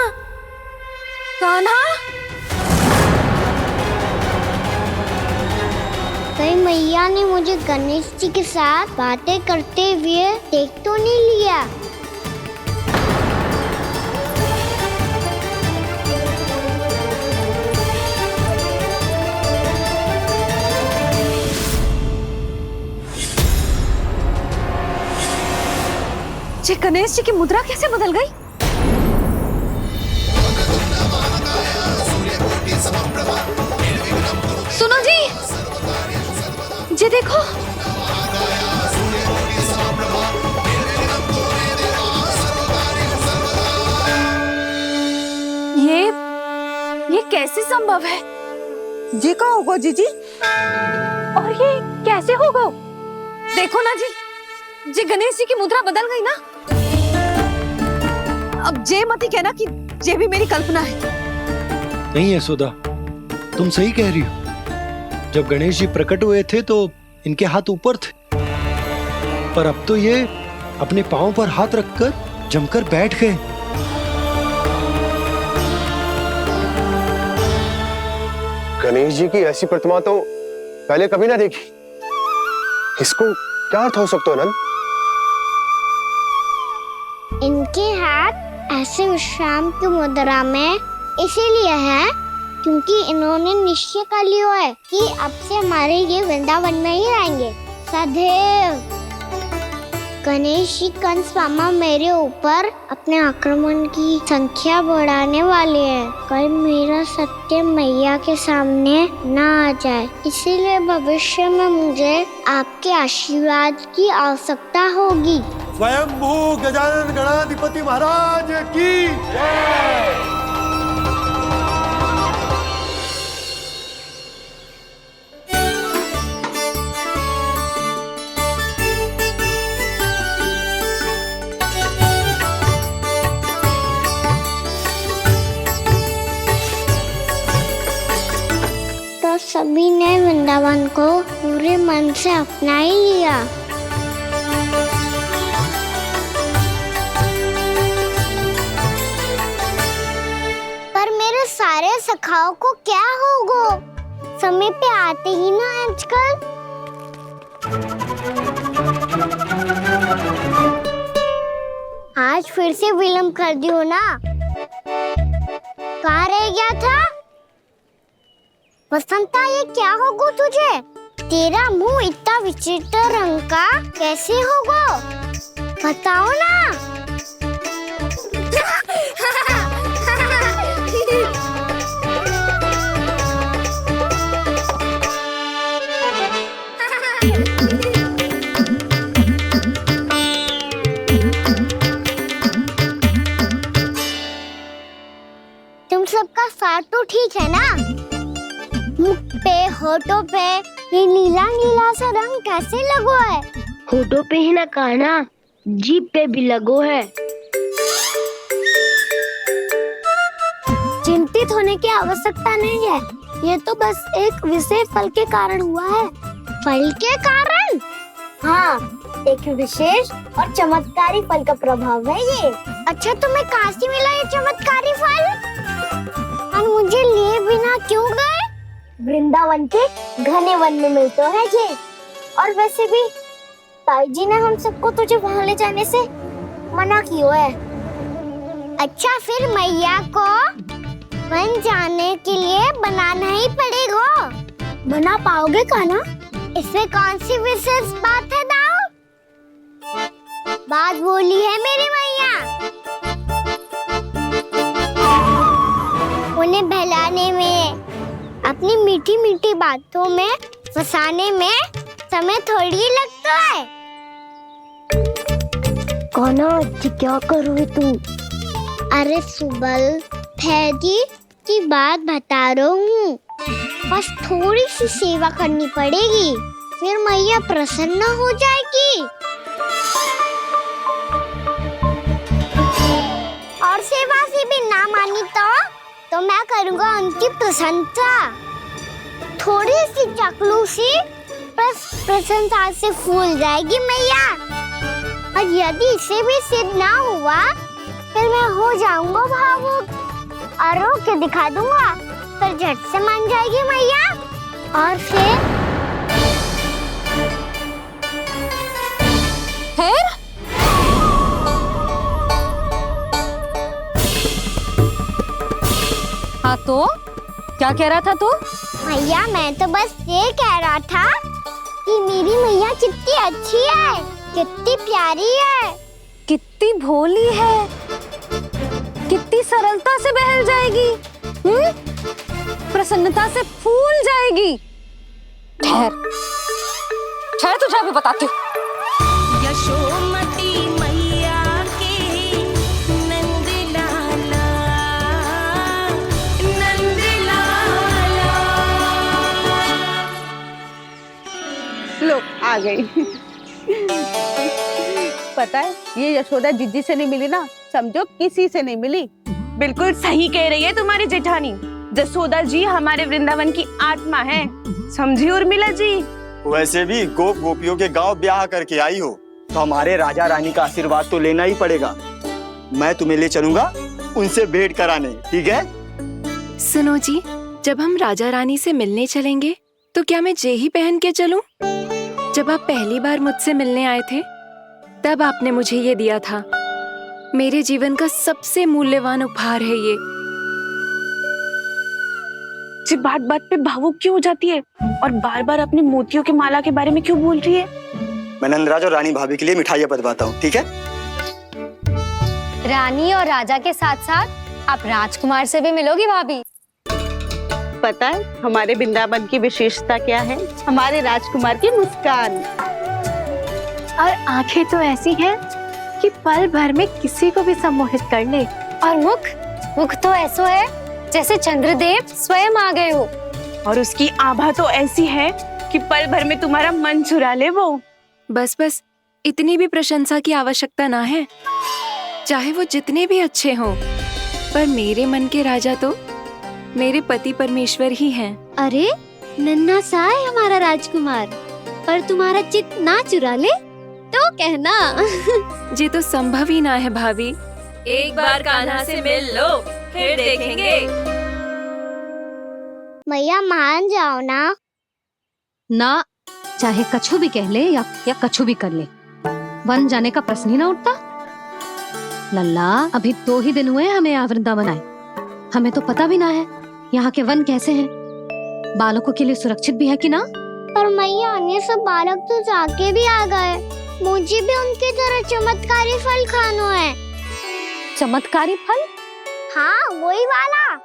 कान्हा। कहीं मैया ने मुझे गणेश जी के साथ बातें करते हुए देख तो नहीं लिया? जी गणेश जी की मुद्रा कैसे बदल गई? सुनो जी, जी देखो। ये कैसे संभव है? जी का होगा जीजी? और ये कैसे होगा? देखो ना जी, जी गणेश जी की मुद्रा बदल गई ना। अब जे मत ही कहना कि ये भी मेरी कल्पना है। नहीं यशोदा, तुम सही कह रही हो। जब गणेश जी प्रकट हुए थे तो इनके हाथ ऊपर थे, पर अब तो ये अपने पांव पर हाथ रखकर जमकर बैठ गए। गणेश जी की ऐसी प्रतिमा तो पहले कभी ना देखी। इसको क्या अर्थ हो सकता है नंद? इनके हाथ ऐसे विश्राम की मुद्रा में इसीलिए है क्योंकि इन्होंने निश्चय कर लिया है कि अब से हमारे ये वृंदावन में ही रहेंगे सदैव। गणेश जी कंस मामा मेरे ऊपर अपने आक्रमण की संख्या बढ़ाने वाले हैं, कल मेरा सत्य मैया के सामने ना आ जाए। इसीलिए भविष्य में मुझे आपके आशीर्वाद की आवश्यकता होगी। स्वयंभू गजानन गणाधिपति महाराज की जय। सभी ने वृंदावन को पूरे मन से अपना ही लिया। पर मेरे सारे सखाओं को क्या होगा? समय पे आते ही ना आजकल। आज फिर से विलम्ब कर दियो ना। कहाँ रह गया था? वसंता, ये क्या होगा तुझे? तेरा मुंह इतना विचित्र रंग का कैसे होगा? बताओ ना। तुम सबका साथ तो ठीक है ना? मुख पे, होठों पे ये नीला नीला सा रंग कैसे लगो है? होठों पे ही ना कहना, जीभ पे भी लगो है। चिंतित होने की आवश्यकता नहीं है। ये तो बस एक विशेष फल के कारण हुआ है। फल के कारण? हाँ, एक विशेष और चमत्कारी फल का प्रभाव है ये। अच्छा, तुम्हें कहाँ से मिला ये चमत्कारी फल? और मुझे लिए बिना क्यों गए? वृंदावन के घने वन में मिलते हैं ये। और वैसे भी ताई जी ने हम सबको तुझे वहाँ ले जाने से मना किया है। अच्छा, फिर मैया को वन जाने के लिए बनाना ही पड़ेगा। बना पाओगे का ना? इसमें कौन सी विशेष बात है दाऊ? बात बोली है मेरी मैया। उन्हें बहलाने में, अपनी मीठी मीठी बातों में फंसाने में समय थोड़ी लगता है। कौना क्या करोगे तू? अरे सुबल, फैदी की बात बता रहा हूँ। बस थोड़ी सी सेवा करनी पड़ेगी, फिर मैया प्रसन्न हो जाएगी। और सेवा से भी ना मानी तो मैं करूँगा उनकी प्रशंसा। थोड़ी सी चाकलूसी बस प्रशंसा से फूल जाएगी मैया। और यदि इसे भी सिद्ध ना हुआ, फिर मैं हो जाऊंगा भावुक और रो के दिखा दूंगा। फिर झट से मान जाएगी मैया। और फिर हाँ, तो क्या कह रहा था तू? मैया, मैं तो बस ये कह रहा था कि मेरी मैया कितनी अच्छी है, कितनी प्यारी है, कितनी भोली है, कितनी सरलता से बहल जाएगी, प्रसन्नता से फूल जाएगी। ठहर ठहर, तुझे अभी बताती हूँ। यशोमती मैया के नंद लाला, नंद लाला। लो, आ गई। पता है, ये यशोदा जिज्जी से नहीं मिली ना, समझो किसी से नहीं मिली। बिल्कुल सही कह रही है तुम्हारी जेठानी। जसोदा जी हमारे वृंदावन की आत्मा है, समझी उर्मिला जी। वैसे भी गोप गोपियों के गांव ब्याह करके आई हो, तो हमारे राजा रानी का आशीर्वाद तो लेना ही पड़ेगा। मैं तुम्हें ले चलूंगा उनसे भेंट कराने, ठीक है? सुनो जी, जब हम राजा रानी से मिलने चलेंगे तो क्या मैं जे ही पहन के चलूं? जब आप पहली बार मुझसे मिलने आए थे, तब आपने मुझे ये दिया था। मेरे जीवन का सबसे मूल्यवान उपहार है ये। जी, बात बात पे भावुक क्यों हो जाती है और बार बार अपनी मोतियों की माला के बारे में क्यों बोल रही है? मैं नंदराज और रानी भाभी के लिए मिठाइयाँ बंटवाता हूँ, ठीक है? रानी और राजा के साथ साथ आप राजकुमार से भी मिलोगी भाभी। पता है हमारे वृंदावन की विशेषता क्या है? हमारे राजकुमार की मुस्कान। और आंखें तो ऐसी हैं कि पल भर में किसी को भी सम्मोहित कर ले। और मुख तो ऐसा है जैसे चंद्रदेव स्वयं आ गए हो। और उसकी आभा तो ऐसी है कि पल भर में तुम्हारा मन चुरा ले वो। बस बस, इतनी भी प्रशंसा की आवश्यकता ना है। चाहे वो जितने भी अच्छे हों, पर मेरे मन के राजा तो मेरे पति परमेश्वर ही हैं। अरे, नन्हा सा है हमारा राजकुमार, पर तुम्हारा चित ना चुरा ले तो कहना। ये तो संभव ही ना है भाभी। एक बार कान्हा से मिल लो, फिर देखेंगे। मैया मान जाओ ना। ना, चाहे कछु भी कह ले या कछु भी कर ले, वन जाने का प्रश्न ही ना उठता। लल्ला, अभी 2 ही दिन हुए हमें यहाँ वृंदावन आए, हमें तो पता भी ना है यहाँ के वन कैसे हैं, बालकों के लिए सुरक्षित भी है कि ना। पर मैया ये सब बालक तो जाके भी आ गए, मुझे भी उनके तरह चमत्कारी फल खाना है। चमत्कारी फल? हाँ, वही वाला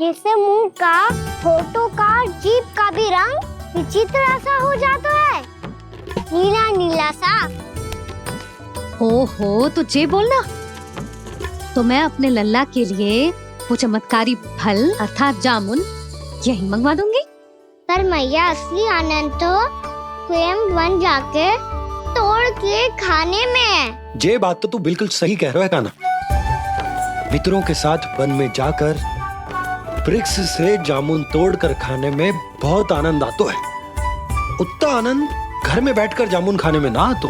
जिससे मुंह का, होठों का, जीभ का भी रंग विचित्र सा हो जाता है, नीला नीला सा। हो तो जे बोलना, तो मैं अपने लल्ला के लिए वो चमत्कारी फल अर्थात जामुन यही मंगवा दूंगी। पर मैया असली आनंद तो स्वयं वन जाके तोड़ के खाने में है। ये बात तो तू बिल्कुल सही कह रहा है कान्हा। मित्रों के साथ वन में जाकर वृक्ष से जामुन तोड़कर खाने में बहुत आनंद आता है। उतना आनंद घर में बैठकर जामुन खाने में ना आतो।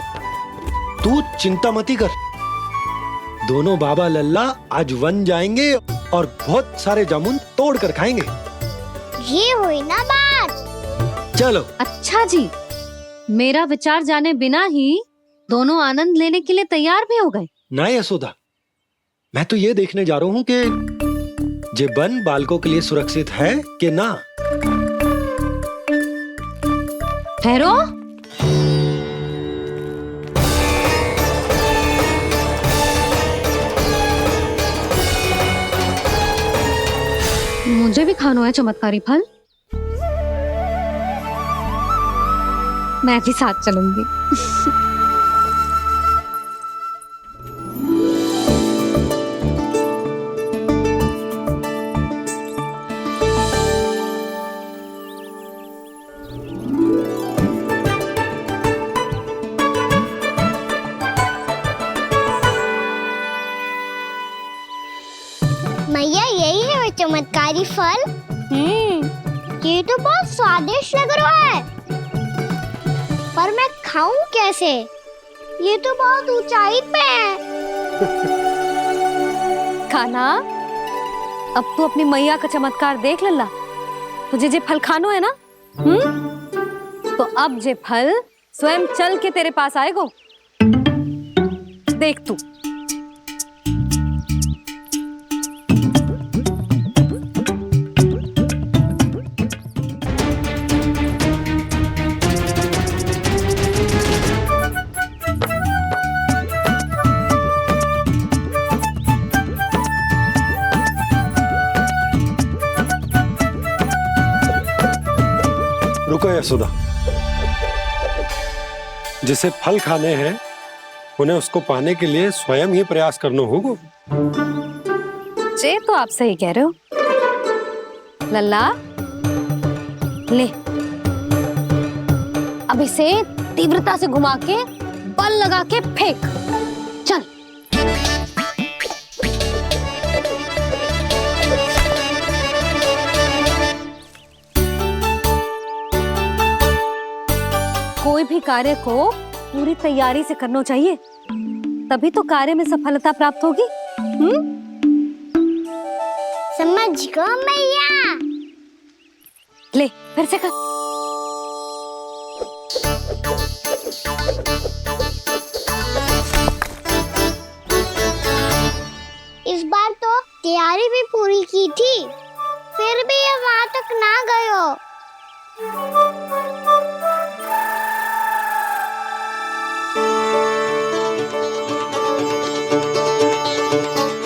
तू चिंता मती कर, दोनों बाबा लल्ला आज वन जाएंगे और बहुत सारे जामुन तोड़कर खाएंगे। ये हुई ना बात। चलो। अच्छा जी, मेरा विचार जाने बिना ही दोनों आनंद लेने के लिए तैयार भी हो गए। ना यशोदा, मैं तो ये देखने जा रहा हूँ कि ये वन बालकों के लिए सुरक्षित है कि ना। ठहरो, मुझे भी खाना है चमत्कारी फल, मैं भी साथ चलूंगी। मैया यही है वो चमत्कारी फल। ये तो बहुत स्वादिष्ट लग रहा है, पर मैं खाऊं कैसे? ये तो बहुत ऊंचाई पे है। खाना, अब तू अपनी मैया का चमत्कार देख लल्ला। तुझे जे फल खानो है ना, तो अब जे फल स्वयं चल के तेरे पास आएगो। देख तू। रुको यशोदा, जिसे फल खाने हैं उन्हें उसको पाने के लिए स्वयं ही प्रयास करना होगा। जे तो आप सही कह रहे हो लल्ला। ले, अब इसे तीव्रता से घुमा के बल लगा के फेंक। चल। कोई भी कार्य को पूरी तैयारी से करना चाहिए, तभी तो कार्य में सफलता प्राप्त होगी। समझ गो मैया। ले, फिर से कर। इस बार तो तैयारी भी पूरी की थी, फिर भी ये वहां तक ना गयो।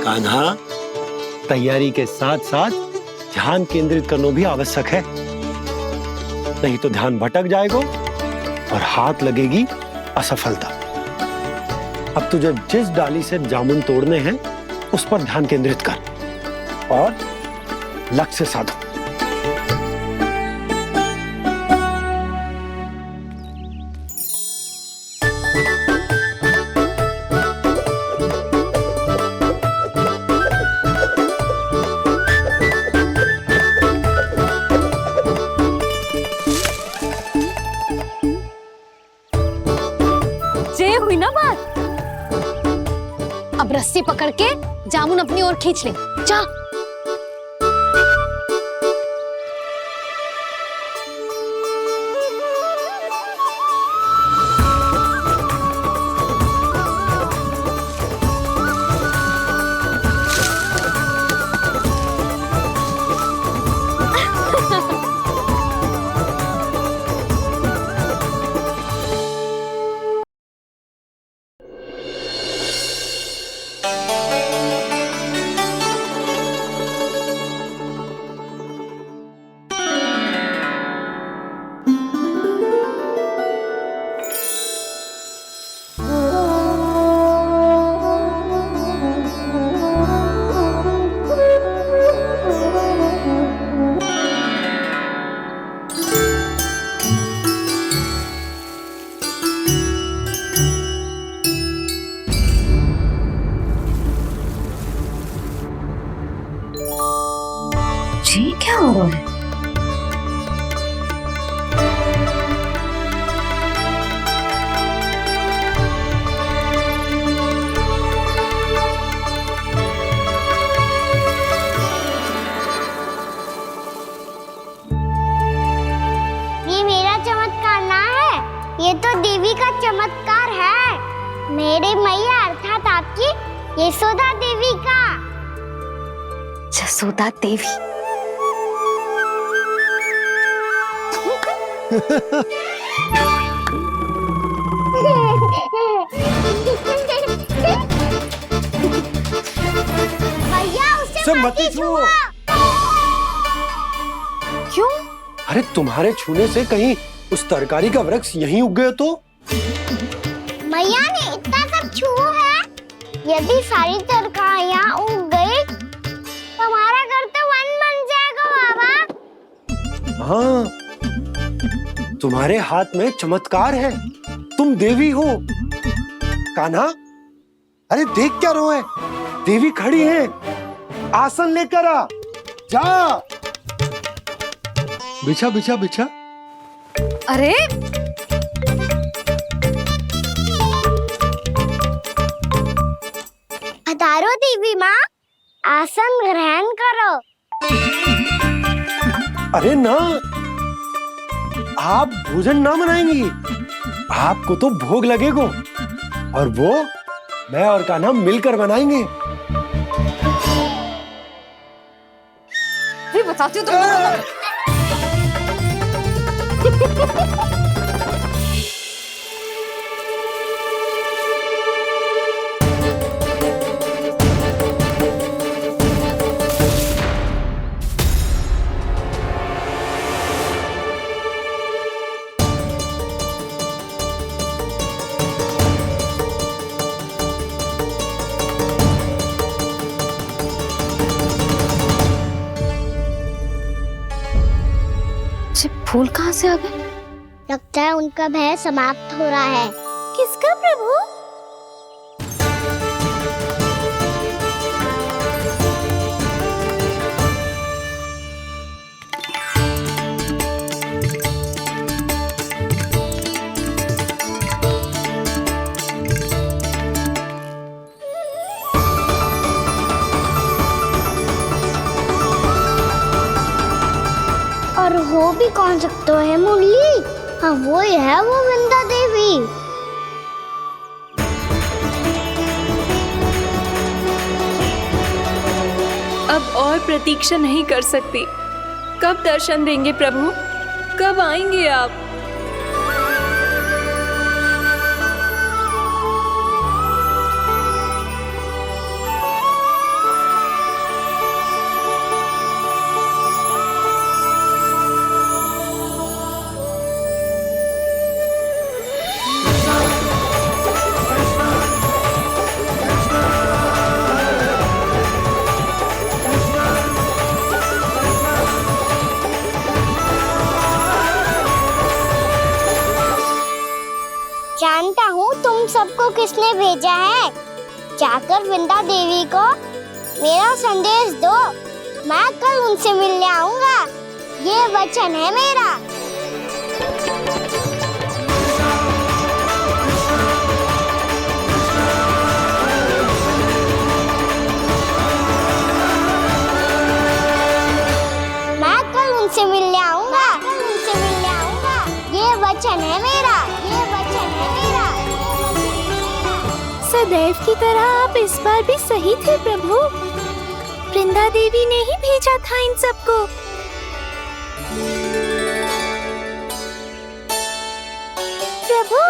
कान्हा, तैयारी के साथ साथ ध्यान केंद्रित करना भी आवश्यक है, नहीं तो ध्यान भटक जाएगा और हाथ लगेगी असफलता। अब तुझे जिस डाली से जामुन तोड़ने हैं उस पर ध्यान केंद्रित कर और लक्ष्य साधो। अब रस्सी पकड़ के जामुन अपनी ओर खींच ले। जा। जी क्या हो रहा है? ये मेरा चमत्कार ना है, ये तो देवी का चमत्कार है। मेरे मैया अर्थात आपकी यशोदा देवी का। जसोदा देवी। भैया उसे मत छुओ। क्यों? अरे तुम्हारे छूने से कहीं उस तरकारी का वृक्ष यहीं उग गए तो? मैया ने इतना सब छुआ है, यदि सारी तरकारियां उग गई तो हमारा घर तो वन बन जाएगा बाबा। हाँ, तुम्हारे हाथ में चमत्कार है, तुम देवी हो। कान्हा, अरे देख क्या रोए, देवी खड़ी है, आसन लेकर आ, जा। बिछा बिछा बिछा। अरे पधारो देवी माँ, आसन ग्रहण करो। अरे ना, आप भोजन ना मनाएंगी, आपको तो भोग लगेगा और वो मैं और कान्हा मिलकर बनाएंगे। भी बताती हूँ तुमको। फूल कहाँ से आ गए? लगता है उनका भय समाप्त हो रहा है। किसका प्रभु? और हो भी कौन सकता है मुरली? हाँ वो ही है, वो वृंदा देवी। अब और प्रतीक्षा नहीं कर सकती। कब दर्शन देंगे प्रभु? कब आएंगे आप? जानता हूँ तुम सबको किसने भेजा है। जाकर वृंदा देवी को मेरा संदेश दो, मैं कल उनसे मिलने आऊंगा, ये वचन है मेरा। सदैव की तरह आप इस बार भी सही थे प्रभु। वृंदा देवी ने ही भेजा था इन सबको। प्रभु,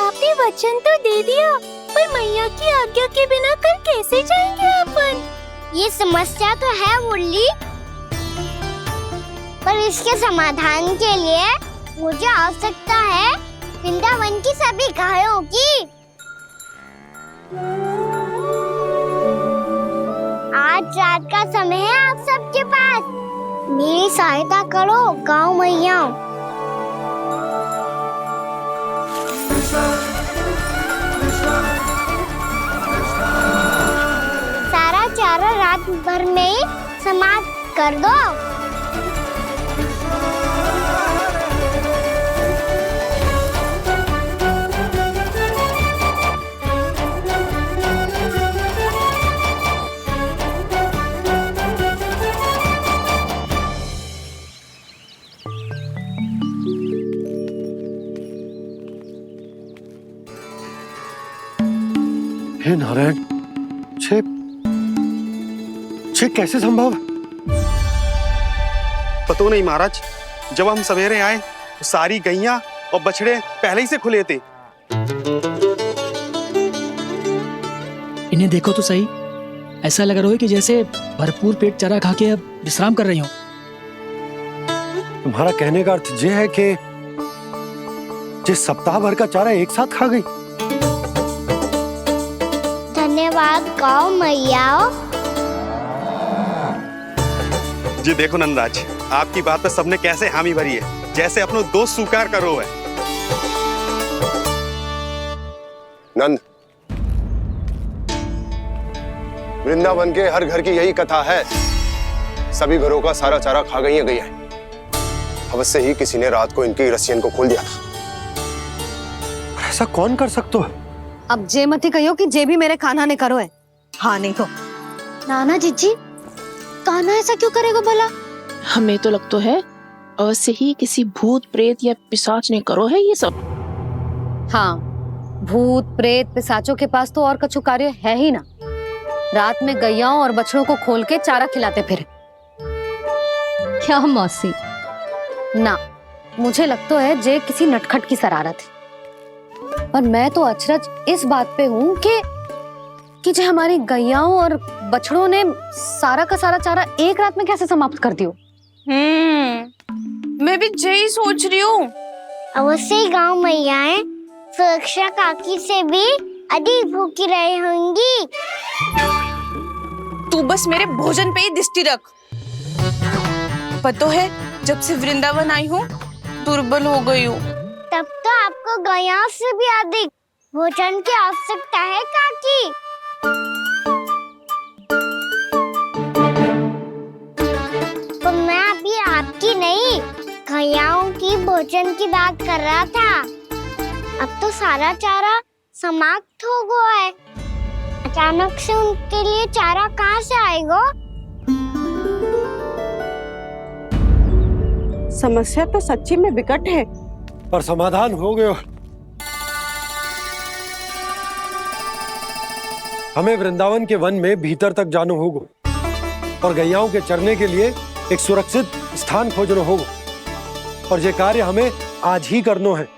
आपने वचन तो दे दिया, पर मैया की आज्ञा के बिना कल कैसे जाएंगे अपन? ये समस्या तो है मुरली, पर इसके समाधान के लिए मुझे आवश्यकता है वृंदावन की सभी गायों की। आज रात का समय है आप सबके पास, मेरी सहायता करो गाँव मैया। सारा चारा रात भर में ही समाप्त कर दो। हे नारायण, छे कैसे संभव? पतो नहीं महाराज, जब हम सवेरे आए तो सारी गैया और बछड़े पहले ही से खुले थे। इन्हें देखो तो सही, ऐसा लग रहा है कि जैसे भरपूर पेट चारा खा के अब विश्राम कर रही हो। तुम्हारा कहने का अर्थ यह है कि जिस सप्ताह भर का चारा एक साथ खा गई। धन्यवाद गाँव मैया। जी देखो नंदराज, आपकी बात पर सबने कैसे हामी भरी है, जैसे अपनो दोस्त स्वीकार करो है। नंद, वृंदावन के हर घर की यही कथा है, सभी घरों का सारा चारा खा गई है गैया। अवश्य ही किसी ने रात को इनकी रस्सियन को खोल दिया था। ऐसा कौन कर सकता है? अब जे मत ही कहियो कि जे भी मेरे कान्हा ने करो है। हाँ नहीं तो नाना जीजी, कान्हा ऐसा क्यों करेगा भला? हमें तो लगता है अवश्य ही किसी भूत प्रेत या पिशाच ने करो है ये सब। हाँ, भूत प्रेत पिशाचों के पास तो और कछु कार्य है ही ना। रात में गैयाओं और बछड़ों को खोल के चारा खिलाते फिर। क्या मौसी? ना, मुझे लगता है जे किसी नटखट की शरारत है। पर मैं तो अचरज इस बात पे हूँ कि जो हमारी गैयाओं और बछड़ों ने सारा का सारा चारा एक रात में कैसे समाप्त कर दियो। मैं भी यही सोच रही हूँ। अवश्य ही गाँव मैयाएं सुरक्षा काकी से भी अधिक भूखी रही होंगी। तू बस मेरे भोजन पे ही दृष्टि रख। पतो है, जब से वृंदावन आई हूँ दुर्बल हो गई हूँ। तब तो आपको गैयाओं से भी अधिक भोजन की आवश्यकता है काकी। तो मैं अभी आपकी नहीं, गैयाओं की भोजन की बात कर रहा था। अब तो सारा चारा समाप्त हो गया है, अचानक से उनके लिए चारा कहाँ से आएगा? समस्या तो सच्ची में विकट है, पर समाधान हो गया। हमें वृंदावन के वन में भीतर तक जाना होगा और गैयाओं के चरने के लिए एक सुरक्षित स्थान खोजना होगा, और ये कार्य हमें आज ही करना है।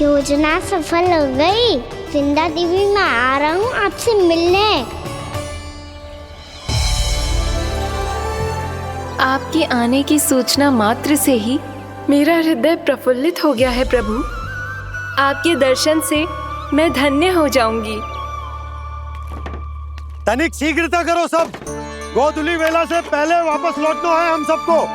योजना सफल हो गई। वृंदा देवी, मैं आ रहा हूँ आपसे मिलने। आपके आने की सूचना मात्र से ही मेरा हृदय प्रफुल्लित हो गया है प्रभु। आपके दर्शन से मैं धन्य हो जाऊंगी। तनिक शीघ्रता करो सब, गोधुली वेला से पहले वापस लौटना है हम सबको।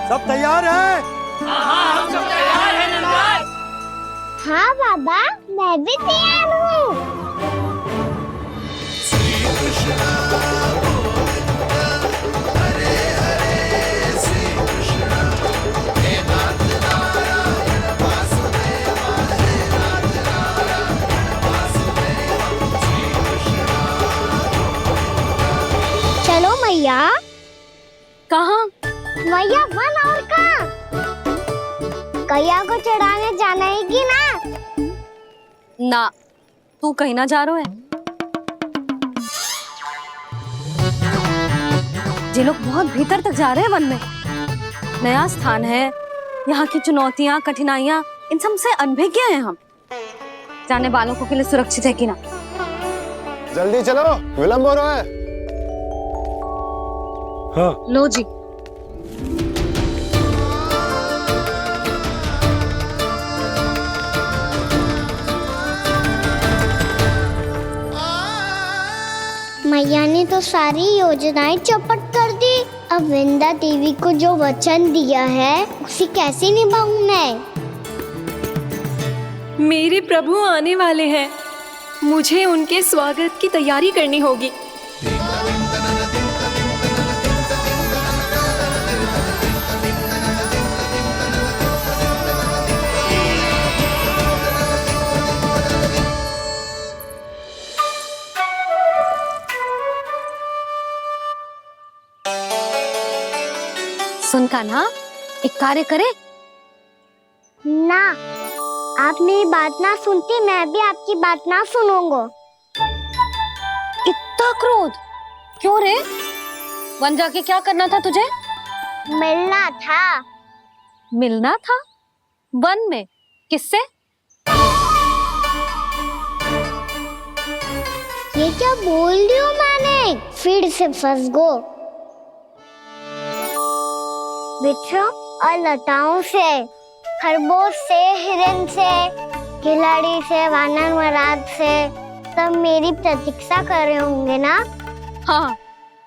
सब तैयार है? हाँ, हम सब तैयार हैं नंदराज। हाँ बाबा, मैं भी तैयार हूँ। मैया। कहाँ? मैया वन और कहाँ? कैया को चढ़ाने जाना है कि ना? ना, तू कहीं ना जा रहा है। ये लोग बहुत भीतर तक जा रहे हैं वन में। नया स्थान है, यहाँ की चुनौतियाँ, कठिनाइयाँ, इन सब से अनभिज्ञ हैं हम। जाने वालों को के लिए सुरक्षित है कि ना? जल्दी चलो, विलंब हो रहा है। हाँ। लो जी। मैया ने तो सारी योजनाएं चौपट कर दी। अब विंदा देवी को जो वचन दिया है उसे कैसे निभाऊं मैं? मेरे प्रभु आने वाले हैं, मुझे उनके स्वागत की तैयारी करनी होगी। सुन कान्हा, एक कार्य करे ना, आप मेरी बात ना सुनती, मैं भी आपकी बात ना सुनूंगा। इतना क्रोध क्यों रे? वन जाके क्या करना था तुझे? मिलना था। मिलना था? वन में किससे? ये क्या बोल रही हूँ मैंने? फिर से फंस गो। बिच्छू और लताओं से, खरगोश से, हिरन से, खिलाड़ी से, वानर महाराज से, सब मेरी प्रतीक्षा कर रहे होंगे ना? हाँ,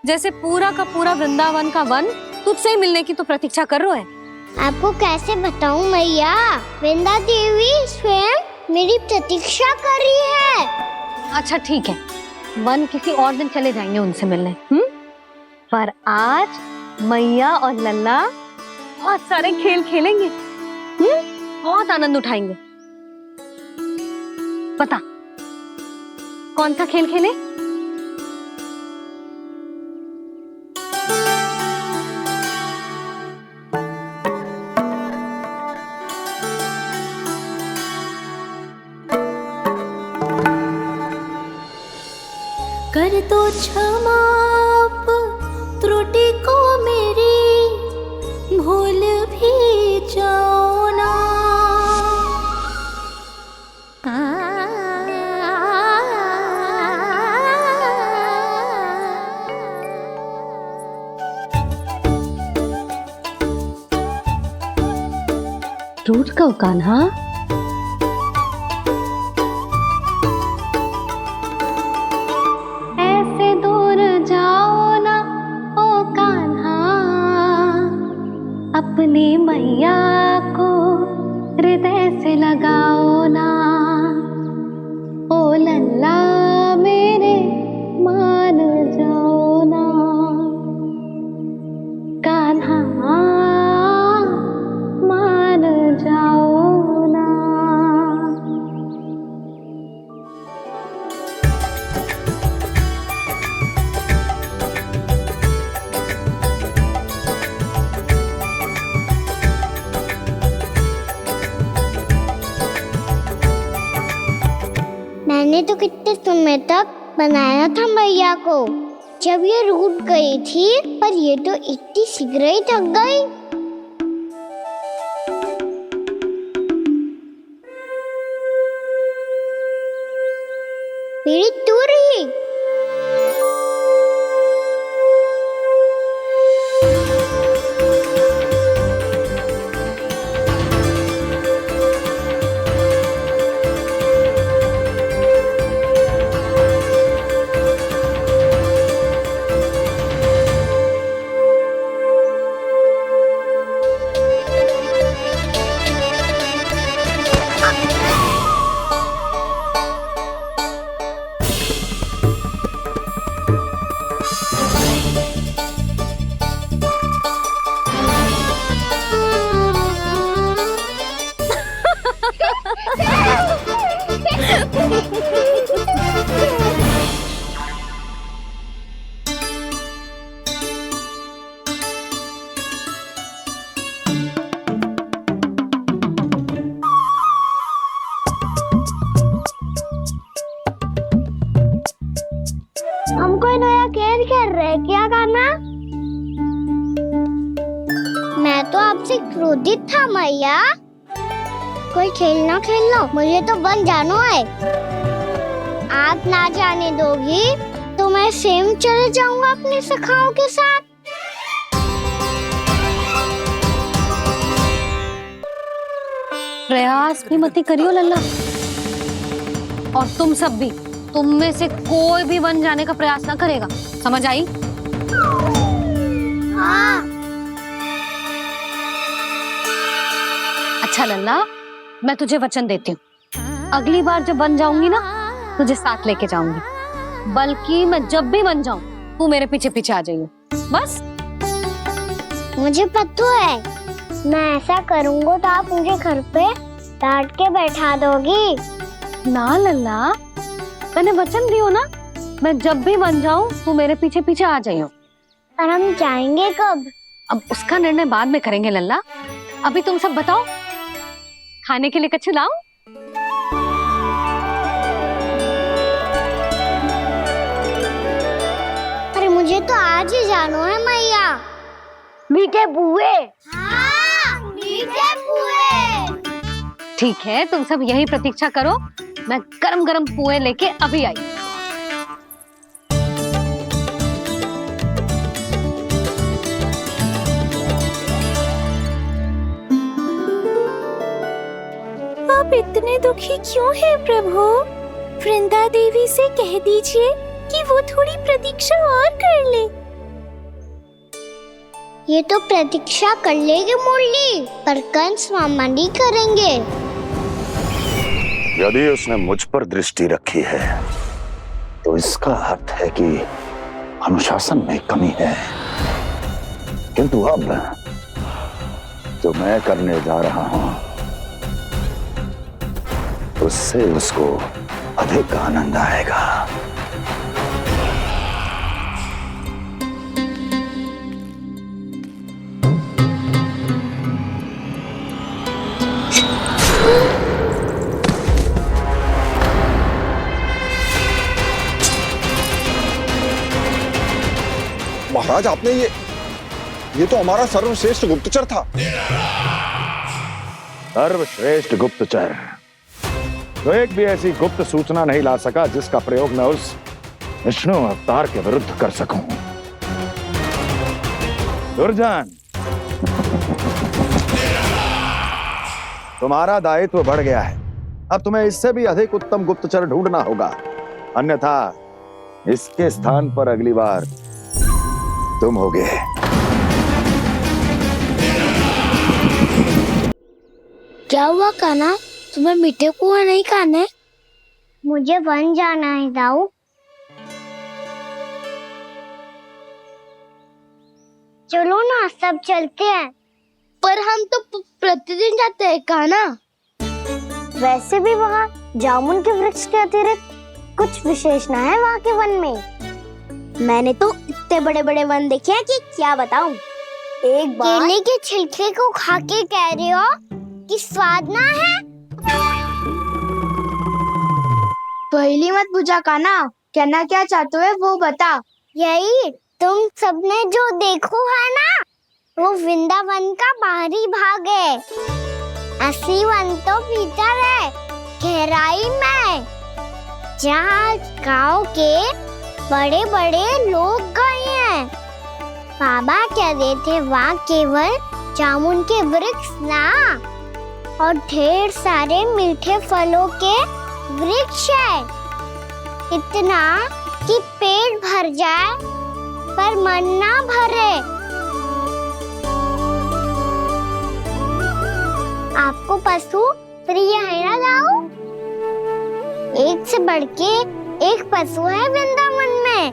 जैसे पूरा का पूरा वृंदावन का वन तुझसे ही मिलने की तो प्रतीक्षा कर रहा है। आपको कैसे बताऊं मैया? वृंदा देवी स्वयं मेरी प्रतीक्षा कर रही है। अच्छा ठीक है, वन किसी और दिन चले जाएंगे उनसे मिलने। पर आज मैया और लल्ला बहुत सारे खेल खेलेंगे। बहुत आनंद उठाएंगे। पता कौन सा खेल खेले? कर दो क्षमा त्रुटि को मेरी, भूल भी जाओ ना। टूट गओ कान्हा? ऐसे दूर जाओ ना ओ कान्हा, अपनी मैया को हृदय से लगाओ ना। ओ लल्ला मेरे मान जाओ ना, कान्हा मान जाओ ना। मैंने तो कितने समय तक बनाया था मैया को, जब ये रूठ गई थी, पर ये तो इतनी शीघ्र ही थक गई। मेरी तू रही। किया कान्हा? मैं तो आपसे क्रोधित था मैया। कोई खेलना खेल लो, मुझे तो वन जाना है। आप ना जाने दोगी तो मैं स्वयं चले जाऊंगा अपने सखाओं के साथ। प्रयास भी मत करियो लल्ला। और तुम सब भी, तुम में से कोई भी वन जाने का प्रयास ना करेगा, समझ आई? हाँ। अच्छा लल्ला, मैं तुझे वचन देती हूँ, अगली बार जब वन जाऊंगी ना, तुझे साथ लेके जाऊंगी। बल्कि मैं जब भी वन जाऊं, तू मेरे पीछे पीछे आ जाइए, बस। मुझे पता है, मैं ऐसा करूंगा तो आप मुझे घर पे डांट के बैठा दोगी। ना लल्ला, मैंने वचन दियो ना, मैं जब भी वन जाऊं, तू मेरे पीछे पीछे आ जाइयो। पर हम जाएंगे कब? अब उसका निर्णय बाद में करेंगे लल्ला। अभी तुम सब बताओ, खाने के लिए कुछ लाऊं? अरे मुझे तो आज ही जाना है मैया। मीठे बुए। हाँ, मीठे बुए। ठीक है, तुम सब यही प्रतीक्षा करो, मैं गरम गरम पुए लेके अभी आई। आप इतने दुखी क्यों हैं प्रभु? वृंदा देवी से कह दीजिए कि वो थोड़ी प्रतीक्षा और कर ले। ये तो प्रतीक्षा कर लेगी मुरली, पर कंस मामा नहीं करेंगे। यदि उसने मुझ पर दृष्टि रखी है तो इसका अर्थ है कि अनुशासन में कमी है। किंतु अब जो मैं करने जा रहा हूं उससे उसको अधिक आनंद आएगा। महाराज, आपने ये तो हमारा सर्वश्रेष्ठ गुप्तचर था। सर्वश्रेष्ठ गुप्तचर तो एक भी ऐसी गुप्त सूचना नहीं ला सका जिसका प्रयोग मैं उस विष्णु अवतार के विरुद्ध कर सकूं। दुर्जन, तुम्हारा दायित्व बढ़ गया है। अब तुम्हें इससे भी अधिक उत्तम गुप्तचर ढूंढना होगा, अन्यथा इसके स्थान पर अगली बार तुम होगे। क्या हुआ कान्हा, तुम्हें मीठे कुआं नहीं खाने? मुझे वन जाना है दाऊ। चलो ना, सब चलते हैं। पर हम तो प्रतिदिन जाते हैं कान्हा। वैसे भी वहाँ जामुन के वृक्ष के अतिरिक्त कुछ विशेष ना है वहाँ के वन में। मैंने तो इतने बड़े बड़े वन देखे हैं कि क्या बताऊं। एक बार केले के छिलके को खा के कह रहे हो कि स्वाद ना है? पहली मत पूछा कान्हा, कहना क्या चाहते हो वो बता। यही तुम सबने जो देखो है ना, वो वृंदावन का बाहरी भाग है। असली वन तो भीतर है, गहराई में, जहाँ गांव के बड़े बड़े लोग गए हैं। बाबा कह रहे थे वहाँ केवल जामुन के वृक्ष ना, और ढेर सारे मीठे फलों के वृक्ष है। इतना कि पेट भर जाए पर मन ना भरे। आपको पशु प्रिय है ना दाऊ? एक से बढ़ के एक पशु है वृंदावन में।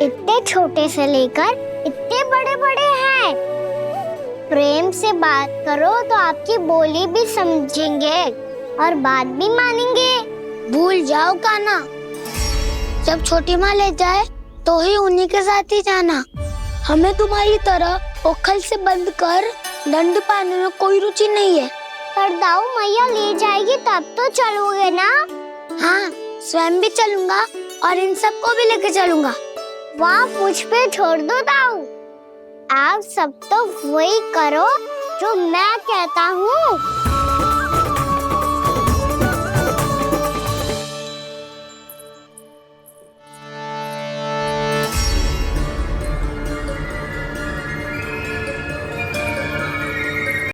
इतने छोटे से लेकर इतने बड़े बड़े हैं। प्रेम से बात करो तो आपकी बोली भी समझेंगे और बात भी मानेंगे। भूल जाओ कान्हा, जब छोटी माँ ले जाए तो ही उन्हीं के साथ ही जाना। हमें तुम्हारी तरह ओखल से बंद कर दंड पाने में कोई रुचि नहीं है। पर दाऊ मैया ले जाएगी तब तो चलोगे ना? हाँ, स्वयं भी चलूंगा और इन सबको भी लेके चलूंगा। वहाँ मुझ पे छोड़ दो ताऊ। आप सब तो वही करो जो मैं कहता हूँ।